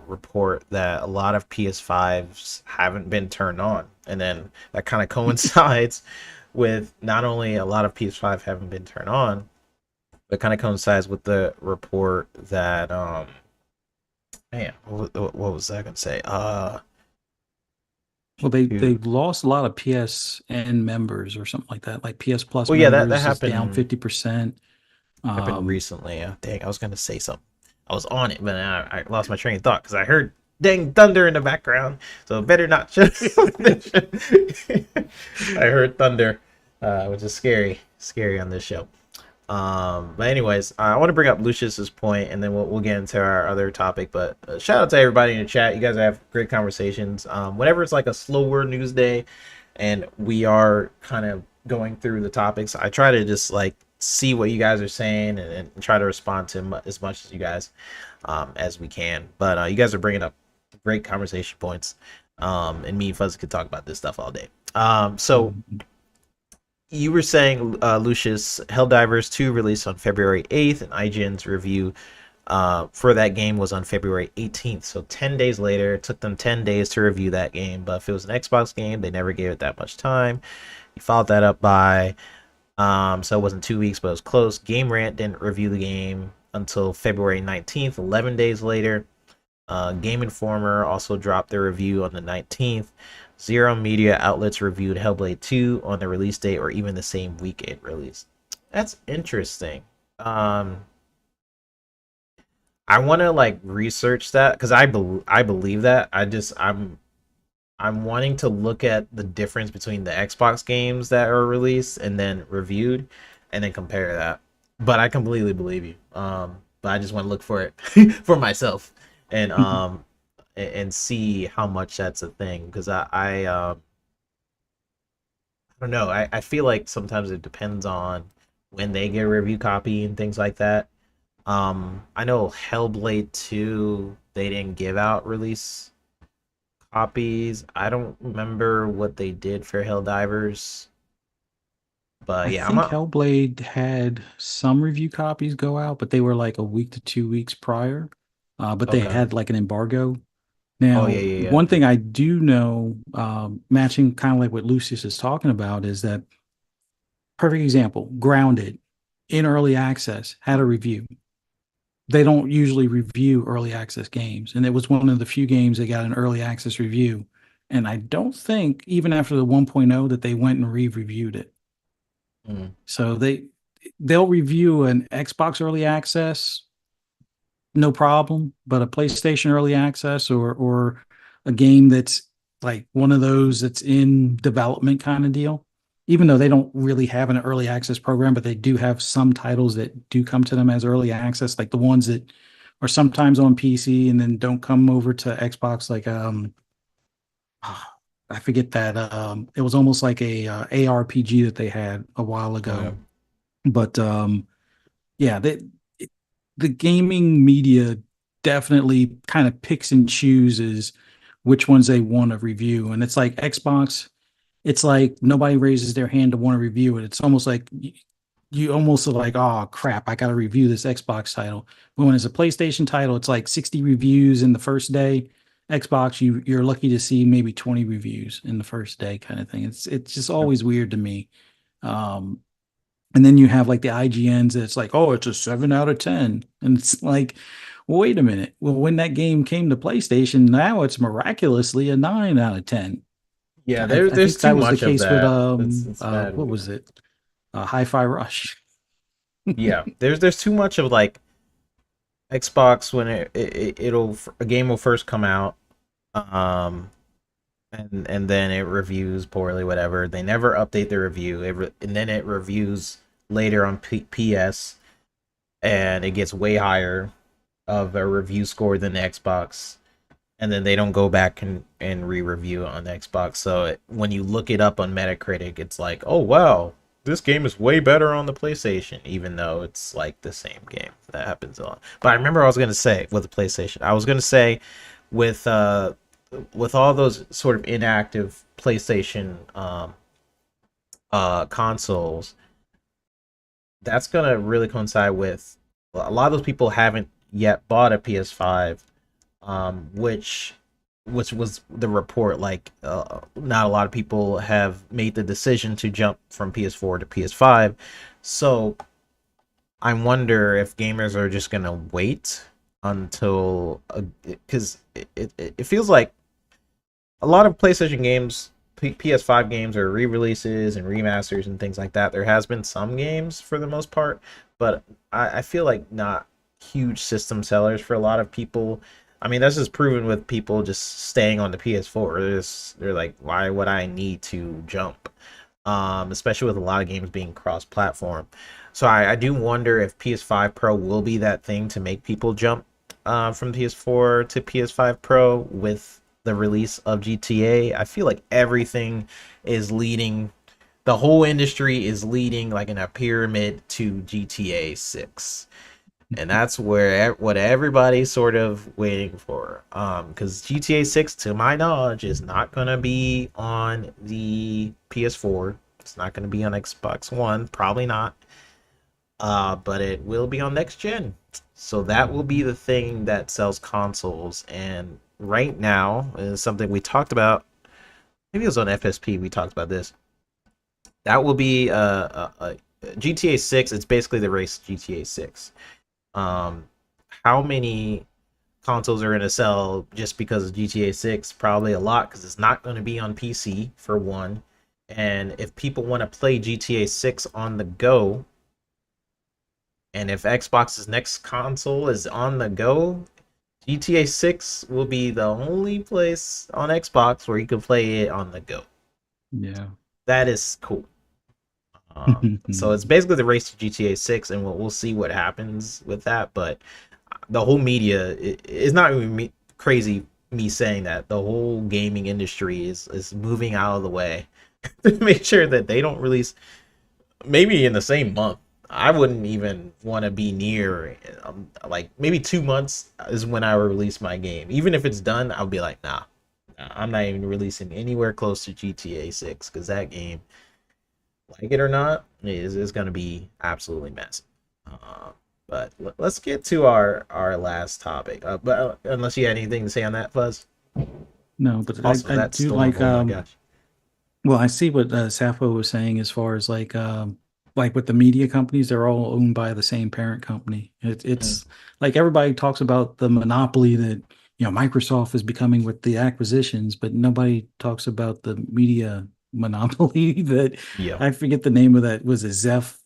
report that a lot of PS5s haven't been turned on. And then that kind of coincides with not only a lot of PS5 haven't been turned on, but kind of coincides with the report that, man, what was I going to say? Well, they Shoot. lost a lot of PSN members or something like that. Like PS Plus Well, yeah, that members is down happened 50%. recently. Dang, I was gonna say something. I was on it, but I lost my train of thought because I heard dang thunder in the background. So better not show. I heard thunder, which is scary on this show. But anyways, I want to bring up Lucius's point, and then we'll get into our other topic. But shout out to everybody in the chat. You guys have great conversations. Whenever it's like a slower news day, and we are kind of going through the topics, I try to just like see what you guys are saying and try to respond to as much as you guys as we can. But you guys are bringing up great conversation points, and me and Fuzz could talk about this stuff all day. So Mhm. you were saying, Lucius, Helldivers 2 released on February 8th, and IGN's review for that game was on February 18th. So 10 days later, it took them 10 days to review that game. But if it was an Xbox game, they never gave it that much time. You followed that up by, so it wasn't 2 weeks, but it was close. Game Rant didn't review the game until February 19th, 11 days later. Game Informer also dropped their review on the 19th. Zero media outlets reviewed Hellblade 2 on the release date or even the same week it released. That's interesting. I want to like research that because I believe that. I'm wanting to look at the difference between the Xbox games that are released and then reviewed, and then compare that. But I completely believe you. But I just want to look for it for myself, and see how much that's a thing because I don't know. I feel like sometimes it depends on when they get a review copy and things like that. I know Hellblade 2 they didn't give out release copies. I don't remember what they did for Helldivers, but I yeah, I'm think not. Hellblade had some review copies go out, but they were like a week to 2 weeks prior. But they Okay. had like an embargo. Oh yeah, Now, yeah, yeah. one thing I do know, matching kind of like what Lucius is talking about, is that perfect example, Grounded in early access had a review. They don't usually review early access games, and it was one of the few games that got an early access review. And I don't think even after the 1.0 that they went and re-reviewed it. Mm, So they'll review an Xbox early access, no problem, but a PlayStation early access or a game that's like one of those that's in development kind of deal, even though they don't really have an early access program, but they do have some titles that do come to them as early access, like the ones that are sometimes on PC and then don't come over to Xbox, like I forget that it was almost like a ARPG that they had a while okay. ago. But yeah, the gaming media definitely kind of picks and chooses which ones they want to review. And it's like Xbox, it's like nobody raises their hand to want to review it. It's almost like you almost are like, oh crap, I got to review this Xbox title. But when it's a PlayStation title, it's like 60 reviews in the first day. Xbox, you're lucky to see maybe 20 reviews in the first day, kind of thing. It's just Yeah. always weird to me. Um, and then you have like the IGNs that's like, oh, it's a 7 out of 10. And it's like, well, wait a minute. Well, when that game came to PlayStation, now it's miraculously a 9 out of 10. Yeah, I there's think too that was the much of case with that. It's mad what weird. was it? Hi-Fi Rush. Yeah, there's too much of like Xbox when it'll a game will first come out, um, and then it reviews poorly, whatever. They never update the review, and then it reviews later on PS, and it gets way higher of a review score than the Xbox, and then they don't go back and re-review it on the Xbox. So when you look it up on Metacritic, it's like, oh wow, this game is way better on the PlayStation, even though it's like the same game. That happens a lot. But I remember I was gonna say with the PlayStation, I was gonna say with with all those sort of inactive PlayStation consoles, that's gonna really coincide with a lot of those people haven't yet bought a PS5, which was the report. Like, not a lot of people have made the decision to jump from PS4 to PS5. So I wonder if gamers are just gonna wait until, because it feels like a lot of PlayStation games, PS5 games are re-releases and remasters and things like that. There has been some games for the most part, but I feel like not huge system sellers for a lot of people. I mean, that's just proven with people just staying on the PS4. They're like, why would I need to jump? Especially with a lot of games being cross-platform. So I do wonder if PS5 Pro will be that thing to make people jump from PS4 to PS5 Pro with the release of GTA. I feel like everything is leading, the whole industry is leading like in a pyramid to GTA 6. And that's where what everybody's sort of waiting for. Because GTA 6, to my knowledge, is not gonna be on the PS4. It's not gonna be on Xbox One, probably not. But it will be on next gen. So that will be the thing that sells consoles. And right now is something we talked about. Maybe it was on FSP. We talked about this. That will be GTA 6. It's basically the race to GTA 6. Um, how many consoles are going to sell just because of GTA 6? Probably a lot, because it's not going to be on PC for one. And if people want to play GTA 6 on the go, and if Xbox's next console is on the go, GTA 6 will be the only place on Xbox where you can play it on the go. Yeah. That is cool. So it's basically the race to GTA 6, and we'll see what happens with that. But the whole media is not even crazy me saying that. The whole gaming industry is moving out of the way to make sure that they don't release maybe in the same month. I wouldn't even want to be near like maybe 2 months is when I would release my game. Even if it's done, I'll be like, nah, I'm not even releasing anywhere close to GTA 6, because that game, like it or not, is going to be absolutely massive. But let's get to our last topic. But unless you had anything to say on that, Fuzz. No, but Also, I that do storm. like Oh my gosh. well, I see what Sappho was saying as far as like with the media companies, they're all owned by the same parent company. Mm, It's like everybody talks about the monopoly that Microsoft is becoming with the acquisitions, but nobody talks about the media monopoly that yeah. I forget the name of that. Was it Zeph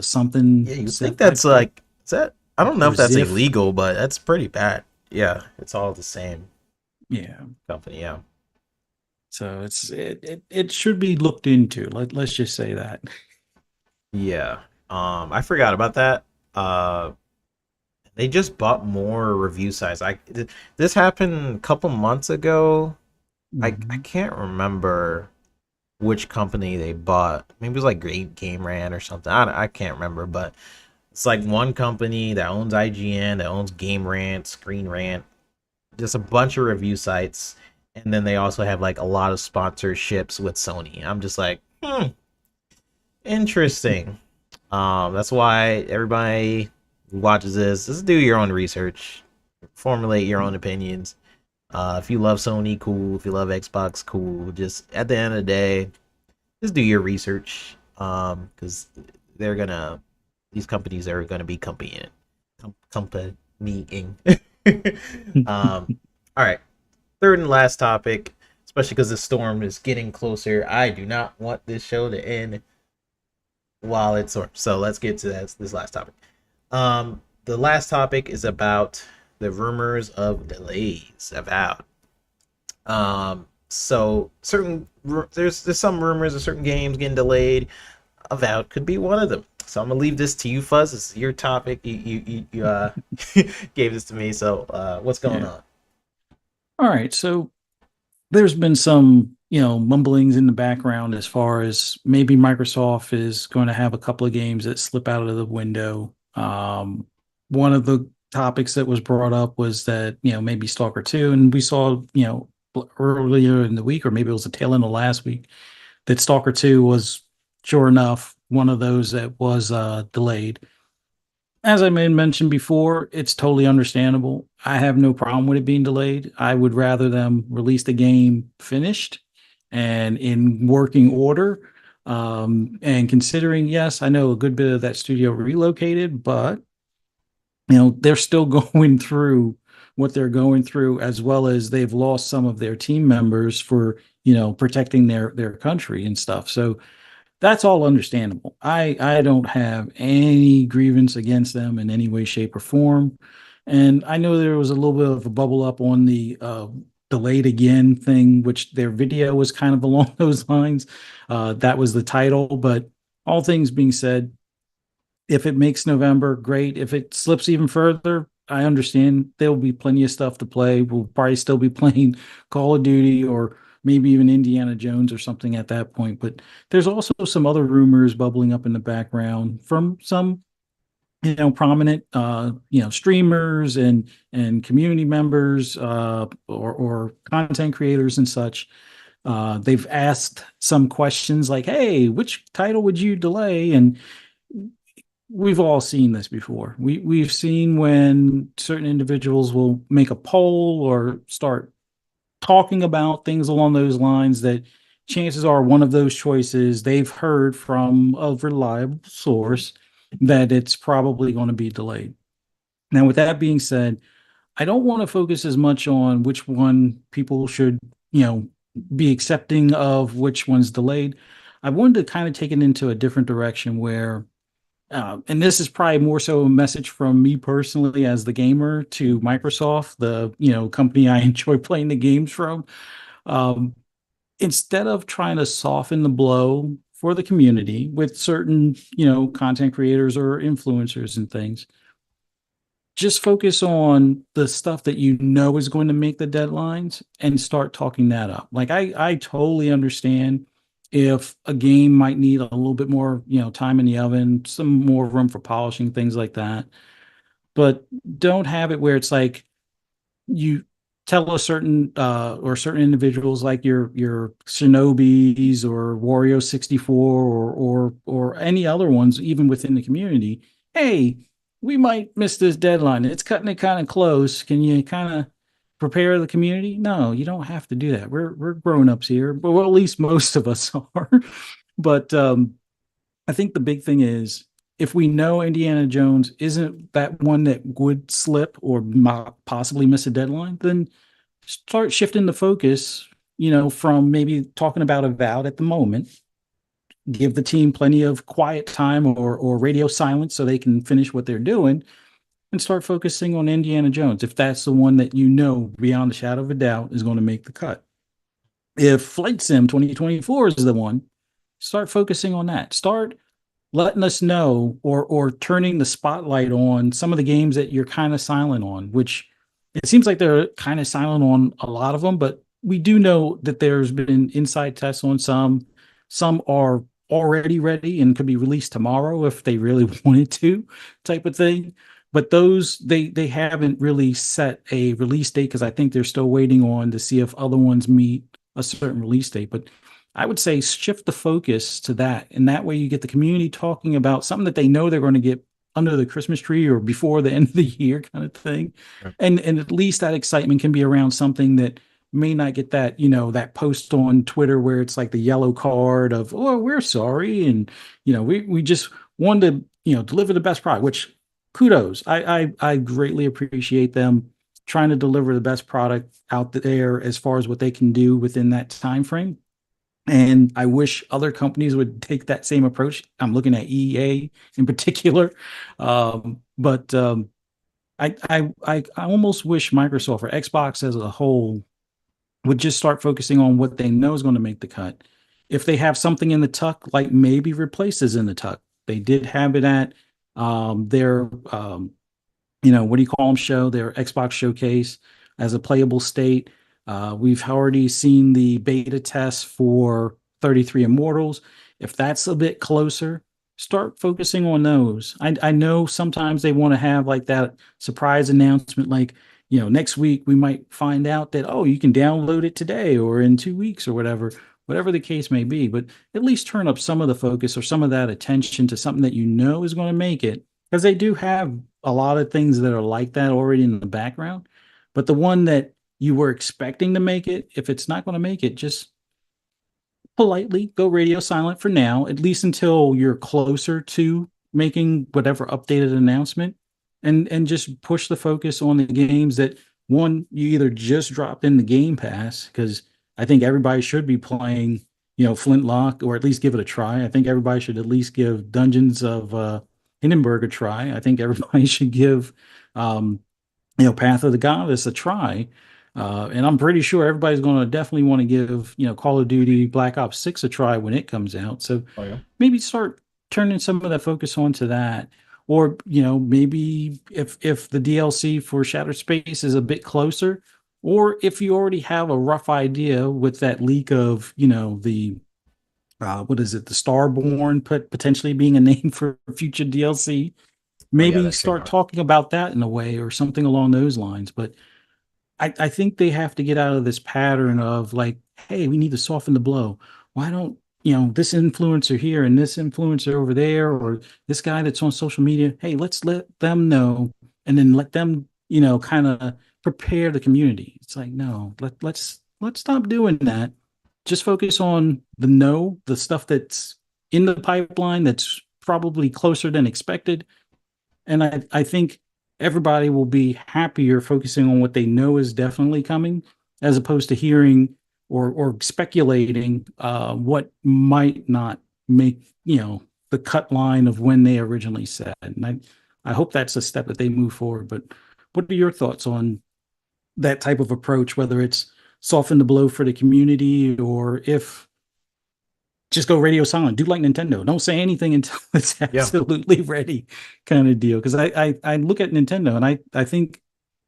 something Yeah, you think Zeph? I that's forget, like, is that? I don't know or if that's Ziff. illegal, but that's pretty bad. Yeah, it's all the same Yeah. company. Yeah. So it should be looked into. Let's just say that. Yeah. I forgot about that. Uh, they just bought more review sites. This happened a couple months ago. I Mhm. can't remember which company they bought. Maybe it was like Game Rant or something. I can't remember, but it's like one company that owns IGN, that owns Game Rant, Screen Rant, just a bunch of review sites, and then they also have like a lot of sponsorships with Sony. I'm just like, interesting. That's why everybody who watches this, just do your own research, formulate your own opinions. If you love Sony, cool. If you love Xbox, cool. Just at the end of the day, just do your research. Because they're gonna, these companies are gonna be companying. All right. Third and last topic, especially because the storm is getting closer. I do not want this show to end while it's storm. So let's get to this last topic. The last topic is about the rumors of delays. Avowed. So there's some rumors of certain games getting delayed. Avowed could be one of them. So I'm gonna leave this to you, Fuzz. This is your topic. You gave this to me. So what's going Yeah. on? All right. So there's been some, mumblings in the background as far as maybe Microsoft is going to have a couple of games that slip out of the window. One of the topics that was brought up was that, maybe Stalker 2, and we saw, earlier in the week, or maybe it was the tail end of last week, that Stalker 2 was sure enough one of those that was delayed. As I mentioned before, it's totally understandable. I have no problem with it being delayed. I would rather them release the game finished and in working order. And considering, yes, I know a good bit of that studio relocated, but they're still going through what they're going through, as well as they've lost some of their team members for protecting their country and stuff. So that's all understandable. I don't have any grievance against them in any way, shape, or form. And I know there was a little bit of a bubble up on the delayed again thing, which their video was kind of along those lines. That was the title. But all things being said, If it makes November, great. If it slips even further, I understand there will be plenty of stuff to play. We'll probably still be playing Call of Duty or maybe even Indiana Jones or something at that point. But there's also some other rumors bubbling up in the background from some, prominent, streamers and community members, or content creators and such. They've asked some questions like, "Hey, which title would you delay?" And we've all seen this before. We've seen when certain individuals will make a poll or start talking about things along those lines that chances are one of those choices they've heard from a reliable source that it's probably going to be delayed. Now, with that being said, I don't want to focus as much on which one people should, be accepting of which one's delayed. I wanted to kind of take it into a different direction where, and this is probably more so a message from me personally as the gamer to Microsoft, the company I enjoy playing the games from. Um, Instead of trying to soften the blow for the community with certain content creators or influencers and things, just focus on the stuff that you know is going to make the deadlines and start talking that up. Like I totally understand if a game might need a little bit more, time in the oven, some more room for polishing, things like that. But don't have it where it's like you tell a certain or certain individuals like your Shinobis or Wario 64 or any other ones even within the community, hey, we might miss this deadline. It's cutting it kind of close. Can you kind of prepare the community? No, you don't have to do that. We're grown-ups here, but well, at least most of us are. But I think the big thing is if we know Indiana Jones isn't that one that would slip or possibly miss a deadline, then start shifting the focus, from maybe talking about Avowed at the moment, give the team plenty of quiet time or radio silence so they can finish what they're doing and start focusing on Indiana Jones if that's the one that beyond a shadow of a doubt is going to make the cut. If Flight Sim 2024 is the one, start focusing on that. Start letting us know or turning the spotlight on some of the games that you're kind of silent on, which it seems like they're kind of silent on a lot of them, but we do know that there's been inside tests on some. Some are already ready and could be released tomorrow if they really wanted to, type of thing. But those they haven't really set a release date because I think they're still waiting on to see if other ones meet a certain release date. But I would say shift the focus to that. And that way you get the community talking about something that they know they're going to get under the Christmas tree or before the end of the year kind of thing. Right. And at least that excitement can be around something that may not get that, that post on Twitter where it's like the yellow card of, oh, we're sorry. And, we just wanted to, deliver the best product, which kudos. I greatly appreciate them trying to deliver the best product out there as far as what they can do within that time frame. And I wish other companies would take that same approach. I'm looking at EA in particular. But I almost wish Microsoft or Xbox as a whole would just start focusing on what they know is going to make the cut. If they have something in the tuck, like maybe replaces in the tuck. They did have it at their what do you call them show, their Xbox showcase as a playable state. We've already seen the beta test for 33 Immortals. If that's a bit closer, start focusing on those. I know sometimes they want to have like that surprise announcement, like, next week we might find out that, oh, you can download it today or in 2 weeks or whatever the case may be. But at least turn up some of the focus or some of that attention to something that is going to make it. Because they do have a lot of things that are like that already in the background. But the one that you were expecting to make it, if it's not going to make it, just politely go radio silent for now, at least until you're closer to making whatever updated announcement, and just push the focus on the games that one you either just dropped in the Game Pass, because I think everybody should be playing, Flintlock, or at least give it a try. I think everybody should at least give Dungeons of Hindenburg a try. I think everybody should give Path of the Goddess a try. And I'm pretty sure everybody's going to definitely want to give, Call of Duty Black Ops 6 a try when it comes out. So Oh yeah. maybe start turning some of that focus onto that. Or, maybe if the DLC for Shattered Space is a bit closer, or if you already have a rough idea with that leak of, the what is it, the Starborn potentially being a name for future DLC, Oh yeah, maybe that start trademark. talking about that in a way or something along those lines. But I think they have to get out of this pattern of like, hey, we need to soften the blow. Why don't, this influencer here and this influencer over there, or this guy that's on social media, hey, let's let them know and then let them, kind of prepare the community. It's like, no, let's stop doing that. Just focus on the stuff that's in the pipeline that's probably closer than expected, and I think everybody will be happier focusing on what they know is definitely coming, as opposed to hearing or speculating what might not make the cut line of when they originally said. And I hope that's a step that they move forward. But what are your thoughts on that type of approach, whether it's soften the blow for the community or if just go radio silent, do like Nintendo, don't say anything until it's Yeah, absolutely ready, kind of deal. Because I look at Nintendo and I think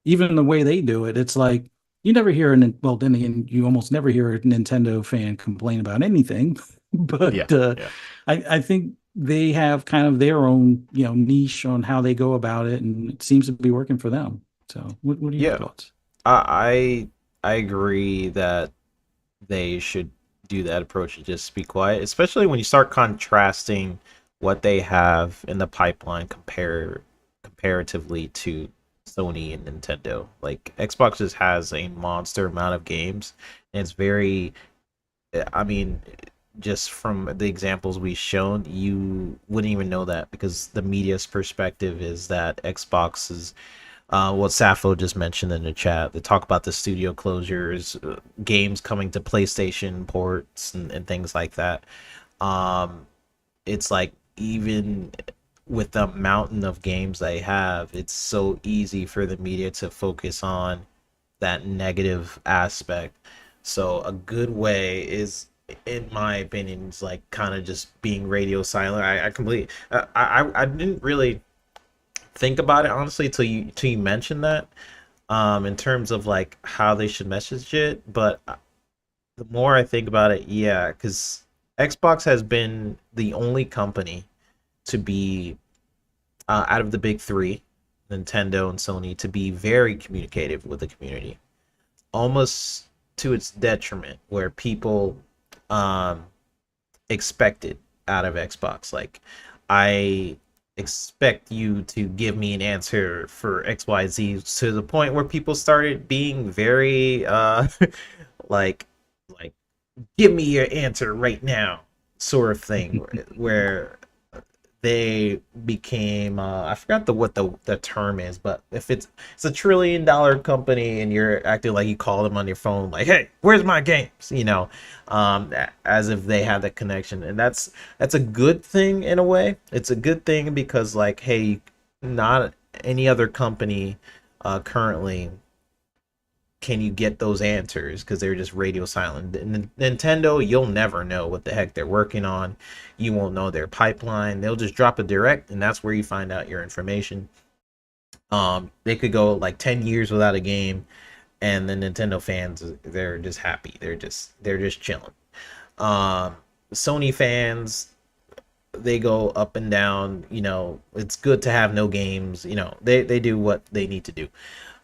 even the way they do it, it's like you never hear well, then again, you almost never hear a Nintendo fan complain about anything. yeah, But yeah. I think they have kind of their own niche on how they go about it, and it seems to be working for them. So what are your Yeah, thoughts? I agree that they should do that approach and just be quiet, especially when you start contrasting what they have in the pipeline comparatively to Sony and Nintendo. Like Xbox just has a monster amount of games, and it's very I mean, just from the examples we've shown, you wouldn't even know that because the media's perspective is that Xbox is what Safo just mentioned in the chat. They talk about the studio closures, games coming to PlayStation ports, and things like that. Um, it's like even with the mountain of games they have, it's so easy for the media to focus on that negative aspect. So a good way is, in my opinion, is like kind of just being radio silent. I completely, I didn't really think about it honestly till you mentioned that in terms of like how they should message it, but the more I think about it, yeah, because Xbox has been the only company to be out of the big three, Nintendo and Sony, to be very communicative with the community, almost to its detriment, where people um, expected out of Xbox. Like, I expect you to give me an answer for XYZ, to the point where people started being very like like give me your answer right now sort of thing, where they became I forgot what the term is, but if it's $1 trillion company and you're acting like you call them on your phone like, hey, where's my games, as if they have that connection. And that's a good thing in a way. It's a good thing because, like, hey, not any other company currently can you get those answers because they're just radio silent. Nintendo, you'll never know what the heck they're working on. You won't know their pipeline. They'll just drop a direct, and that's where you find out your information. They could go like 10 years without a game, and the Nintendo fans, they're just happy. They're just chilling. Um, Sony fans, they go up and down. It's good to have no games. They do what they need to do.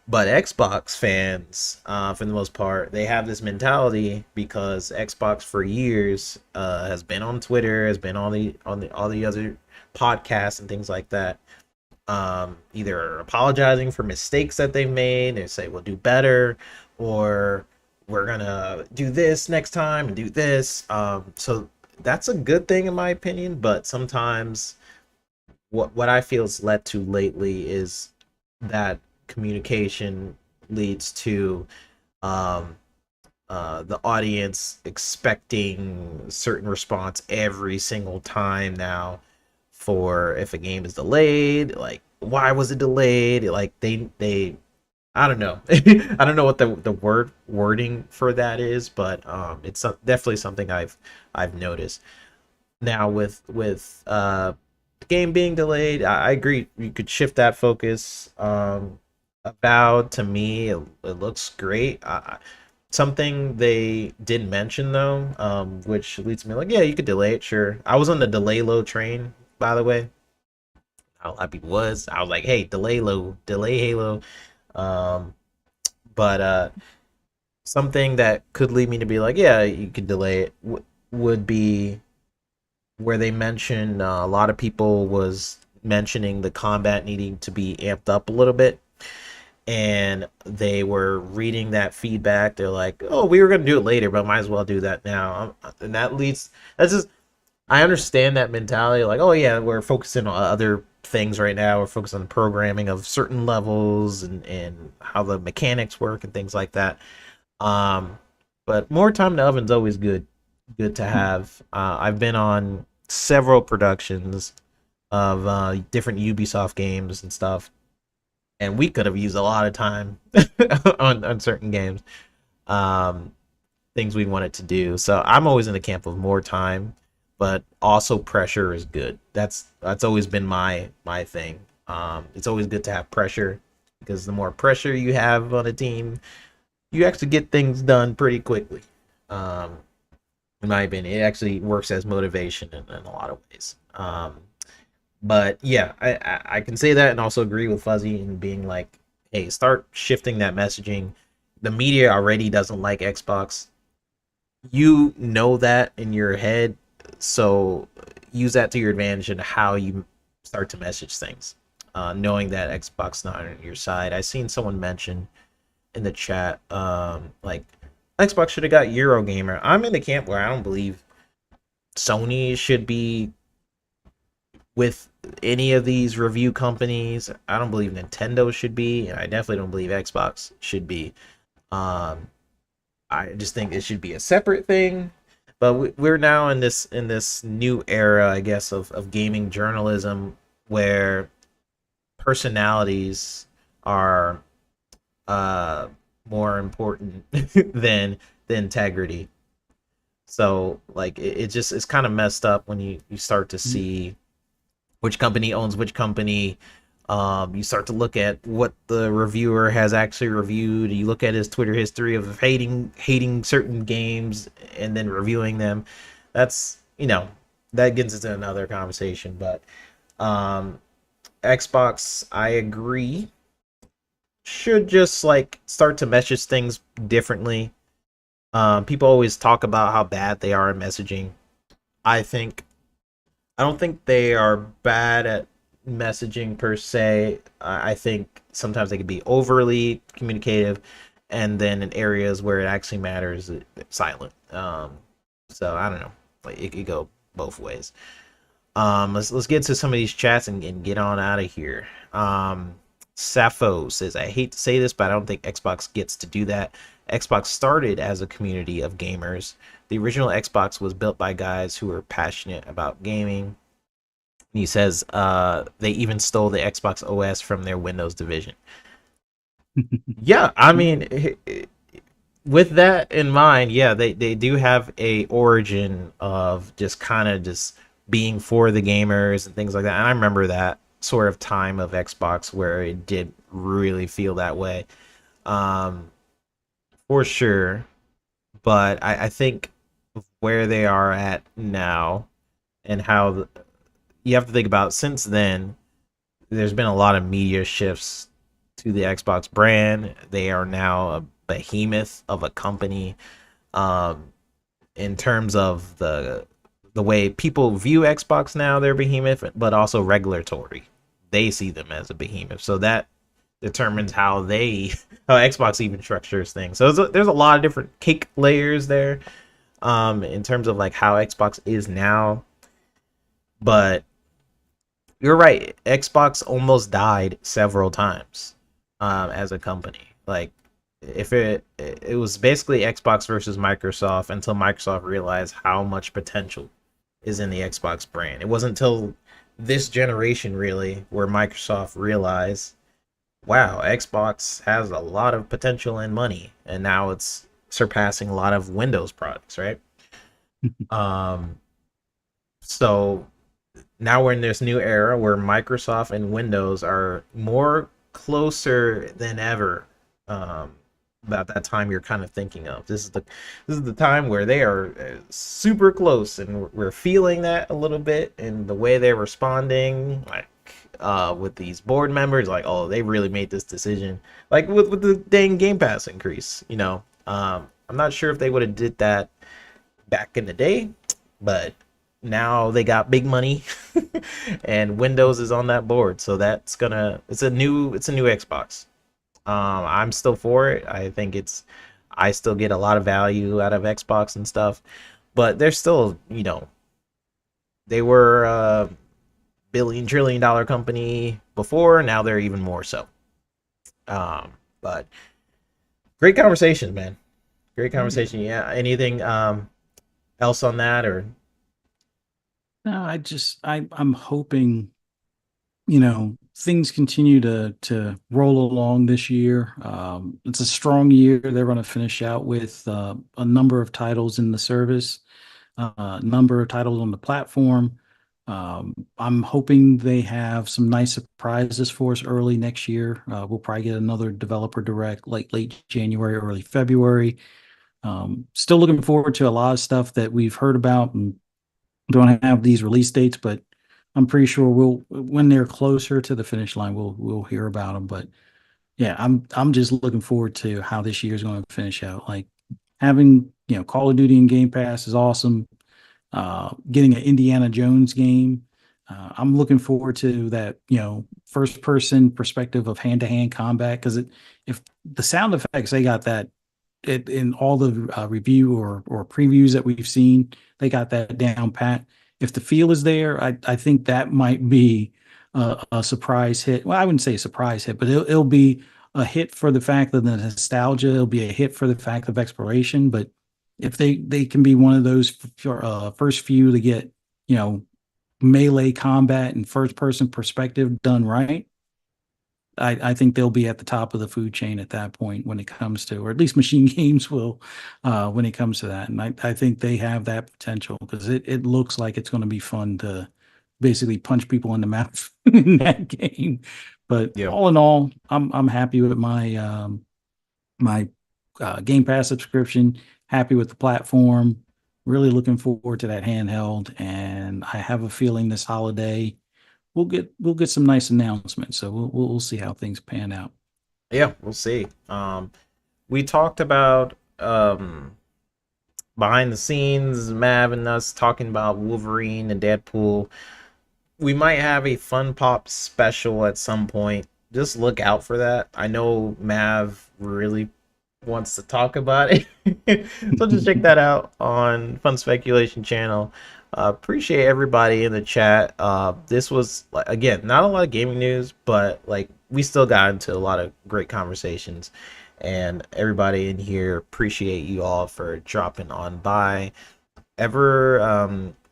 But Xbox fans, for the most part, they have this mentality because Xbox for years has been on Twitter, has been on the all the other podcasts and things like that. Either apologizing for mistakes that they've made, they say we'll do better, or we're gonna do this next time and do this. So that's a good thing in my opinion. But sometimes what I feel has led to lately is that communication leads to um, the audience expecting certain response every single time now. For if a game is delayed, like, why was it delayed? Like, they I don't know. I don't know what the wording for that is, but it's definitely something I've noticed. Now with the game being delayed, I agree. You could shift that focus. Avowed to me, it looks great. Something they did mention though, which leads me like, yeah, you could delay it, sure. I was on the delay low train, by the way. How happy was. I was like, hey, delay low, delay Halo. Um, but something that could lead me to be like, yeah, you could delay it would be where they mentioned a lot of people was mentioning the combat needing to be amped up a little bit, and they were reading that feedback. They're like, oh, we were going to do it later, but might as well do that now. And that leads, that's just, I understand that mentality, like, oh yeah, we're focusing on other things right now, we're focused on programming of certain levels and how the mechanics work and things like that. um, but more time in the oven's always good to have. I've been on several productions of different Ubisoft games and stuff, and we could have used a lot of time on certain games, um, things we wanted to do. So I'm always in the camp of more time, but also pressure is good. That's always been my thing. It's always good to have pressure because the more pressure you have on a team, you actually get things done pretty quickly. Um, in my opinion, it actually works as motivation in a lot of ways. But yeah, I can say that and also agree with Fuzzy in being like, hey, start shifting that messaging. The media already doesn't like Xbox. You know that in your head, so use that to your advantage in how you start to message things. Knowing that Xbox not on your side. I seen someone mention in the chat, like Xbox should have got Eurogamer. I'm in the camp where I don't believe Sony should be with any of these review companies. I don't believe Nintendo should be, and I definitely don't believe Xbox should be. Um, I just think it should be a separate thing. But we're now in this new era, I guess, of gaming journalism where personalities are uh more important than the integrity. So like it just it's kind of messed up when you start to see which company owns which company. You start to look at what the reviewer has actually reviewed. You look at his Twitter history of hating certain games and then reviewing them. That's that gets into another conversation. But um, Xbox, I agree, should just like start to message things differently. People always talk about how bad they are at messaging. I think I don't think they are bad at messaging per se. I think sometimes they can be overly communicative, and then in areas where it actually matters, it's silent. So I don't know. Like it could go both ways. Let's get to some of these chats and get on out of here. Sappho says, I hate to say this, but I don't think Xbox gets to do that. Xbox started as a community of gamers. The original Xbox was built by guys who were passionate about gaming. He says they even stole the Xbox OS from their Windows division. Yeah, I mean, with that in mind, yeah, they do have a origin of just kind of just being for the gamers and things like that. And I remember that sort of time of Xbox where it did really feel that way, um, for sure. But I think where they are at now and how you have to think about since then, there's been a lot of media shifts to the Xbox brand. They are now a behemoth of a company, um, in terms of the way people view Xbox now. They're behemoth, but also regulatory. They see them as a behemoth, so that determines how they how Xbox even structures things. So there's a lot of different cake layers there, in terms of like how Xbox is now. But you're right. Xbox almost died several times, as a company. Like, if it was basically Xbox versus Microsoft until Microsoft realized how much potential is in the Xbox brand. It wasn't until this generation really where Microsoft realized, wow, Xbox has a lot of potential and money, and now it's surpassing a lot of Windows products, right? Um, So now we're in this new era where Microsoft and Windows are more closer than ever. Um, about that time you're kind of thinking of. This is the time where they are super close, and we're feeling that a little bit in the way they're responding, like with these board members, like, oh, they really made this decision, like with the dang Game Pass increase. I'm not sure if they would have did that back in the day, but now they got big money and Windows is on that board. So it's a new Xbox. I'm still for it. I still get a lot of value out of Xbox and stuff, but they're still, they were a billion trillion dollar company before, now they're even more so. But great conversation, man. Great Oh yeah. conversation. Yeah. Anything else on that, or No, I'm hoping, things continue to roll along this year. It's a strong year. They're going to finish out with a number of titles in the service, a number of titles on the platform. I'm hoping they have some nice surprises for us early next year. We'll probably get another developer direct like late January, early February. Still looking forward to a lot of stuff that we've heard about and don't have these release dates, but I'm pretty sure when they're closer to the finish line, we'll hear about them. But yeah, I'm just looking forward to how this year is going to finish out. Like having, Call of Duty and Game Pass is awesome. Getting an Indiana Jones game. I'm looking forward to that, first person perspective of hand to hand combat, because if the sound effects they got that in all the review or previews that we've seen, they got that down pat. If the feel is there, I think that might be a surprise hit. Well, I wouldn't say a surprise hit, but it'll be a hit for the fact of the nostalgia. It'll be a hit for the fact of exploration. But if they can be one of those first few to get, melee combat and first person perspective done right, I think they'll be at the top of the food chain at that point when it comes to, or at least Machine Games will, when it comes to that. And I think they have that potential because it looks like it's going to be fun to basically punch people in the mouth in that game. But yeah. all in all, I'm happy with my Game Pass subscription. Happy with the platform. Really looking forward to that handheld, and I have a feeling this holiday we'll get some nice announcements. So we'll see how things pan out. Yeah, we'll see. We talked about behind the scenes, Mav and us talking about Wolverine and Deadpool. We might have a Fun Pop special at some point. Just look out for that. I know Mav really wants to talk about it. So just check that out on Fun Speculation channel. Appreciate everybody in the chat. This was again not a lot of gaming news, but like we still got into a lot of great conversations, and everybody in here appreciate you all for dropping on by. Ever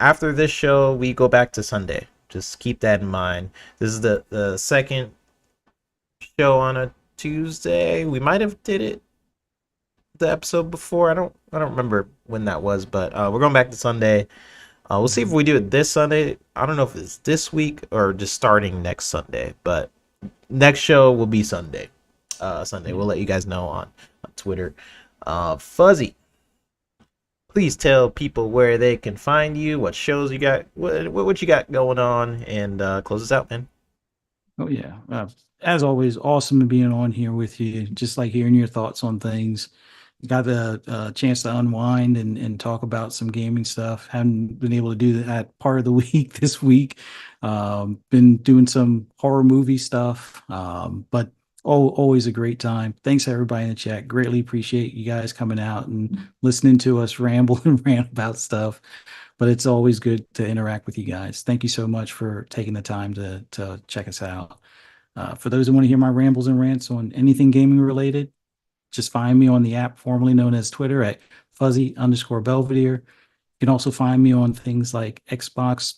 after this show, we go back to Sunday. Just keep that in mind. This is the second show on a Tuesday. We might have did it the episode before. I don't remember when that was, but we're going back to Sunday. We'll see if we do it this Sunday. I don't know if it's this week or just starting next Sunday, but next show will be Sunday. Sunday. We'll let you guys know on Twitter. Fuzzy, please tell people where they can find you, what shows you got, what you got going on, and close us out, man. Oh yeah. As always, awesome being on here with you. Just like hearing your thoughts on things. Got the chance to unwind and talk about some gaming stuff. Haven't been able to do that part of the week this week. Been doing some horror movie stuff, but always a great time. Thanks everybody in the chat. Greatly appreciate you guys coming out and listening to us ramble and rant about stuff. But it's always good to interact with you guys. Thank you so much for taking the time to check us out. For those who want to hear my rambles and rants on anything gaming related, just find me on the app formerly known as Twitter at fuzzy_Belvedere. You can also find me on things like Xbox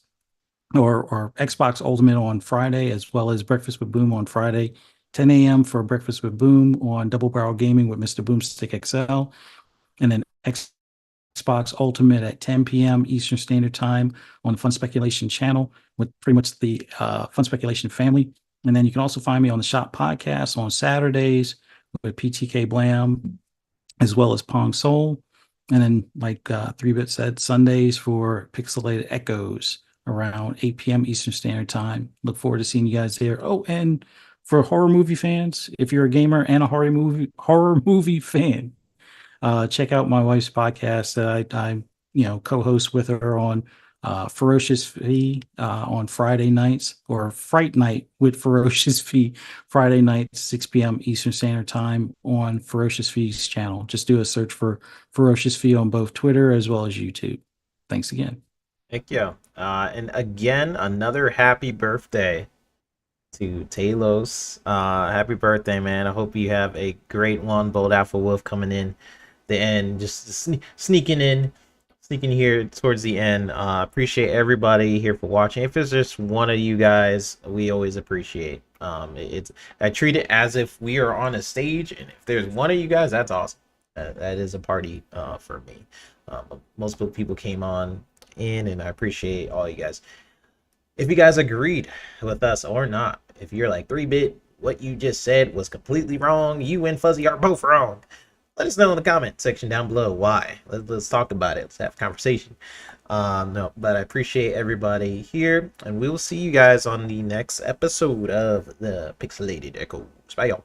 or Xbox Ultimate on Friday, as well as Breakfast with Boom on Friday, 10 a.m. for Breakfast with Boom on Double Barrel Gaming with Mr. Boomstick XL, and then Xbox Ultimate at 10 p.m. Eastern Standard Time on the Fun Speculation channel with pretty much the Fun Speculation family. And then you can also find me on the Shop Podcast on Saturdays with PTK Blam as well as Pong Soul. And then, like 3-Bit said, Sundays for Pixelated Echoes around 8 p.m. Eastern Standard Time. Look forward to seeing you guys there. Oh, and for horror movie fans, if you're a gamer and a horror movie fan, check out my wife's podcast that I co-host with her on Ferocious Fee on Friday nights, or Fright Night with Ferocious Fee Friday nights, 6 p.m. Eastern Standard Time on Ferocious Fee's channel. Just do a search for Ferocious Fee on both Twitter as well as YouTube. Thanks again. Thank you. And again, another happy birthday to Talos. Happy birthday, man. I hope you have a great one. Bold Alpha Wolf coming in the end, just sneaking here towards the end. Appreciate everybody here for watching. If it's just one of you guys, we always appreciate. I treat it as if we are on a stage, and if there's one of you guys, that's awesome. That is a party for me. Most people came on in, and I appreciate all you guys. If you guys agreed with us or not, if you're like 3-Bit, what you just said was completely wrong, you and Fuzzy are both wrong, let us know in the comment section down below why. Let's talk about it. Let's have a conversation. No, but I appreciate everybody here, and we will see you guys on the next episode of the Pixelated Echoes. Bye, y'all.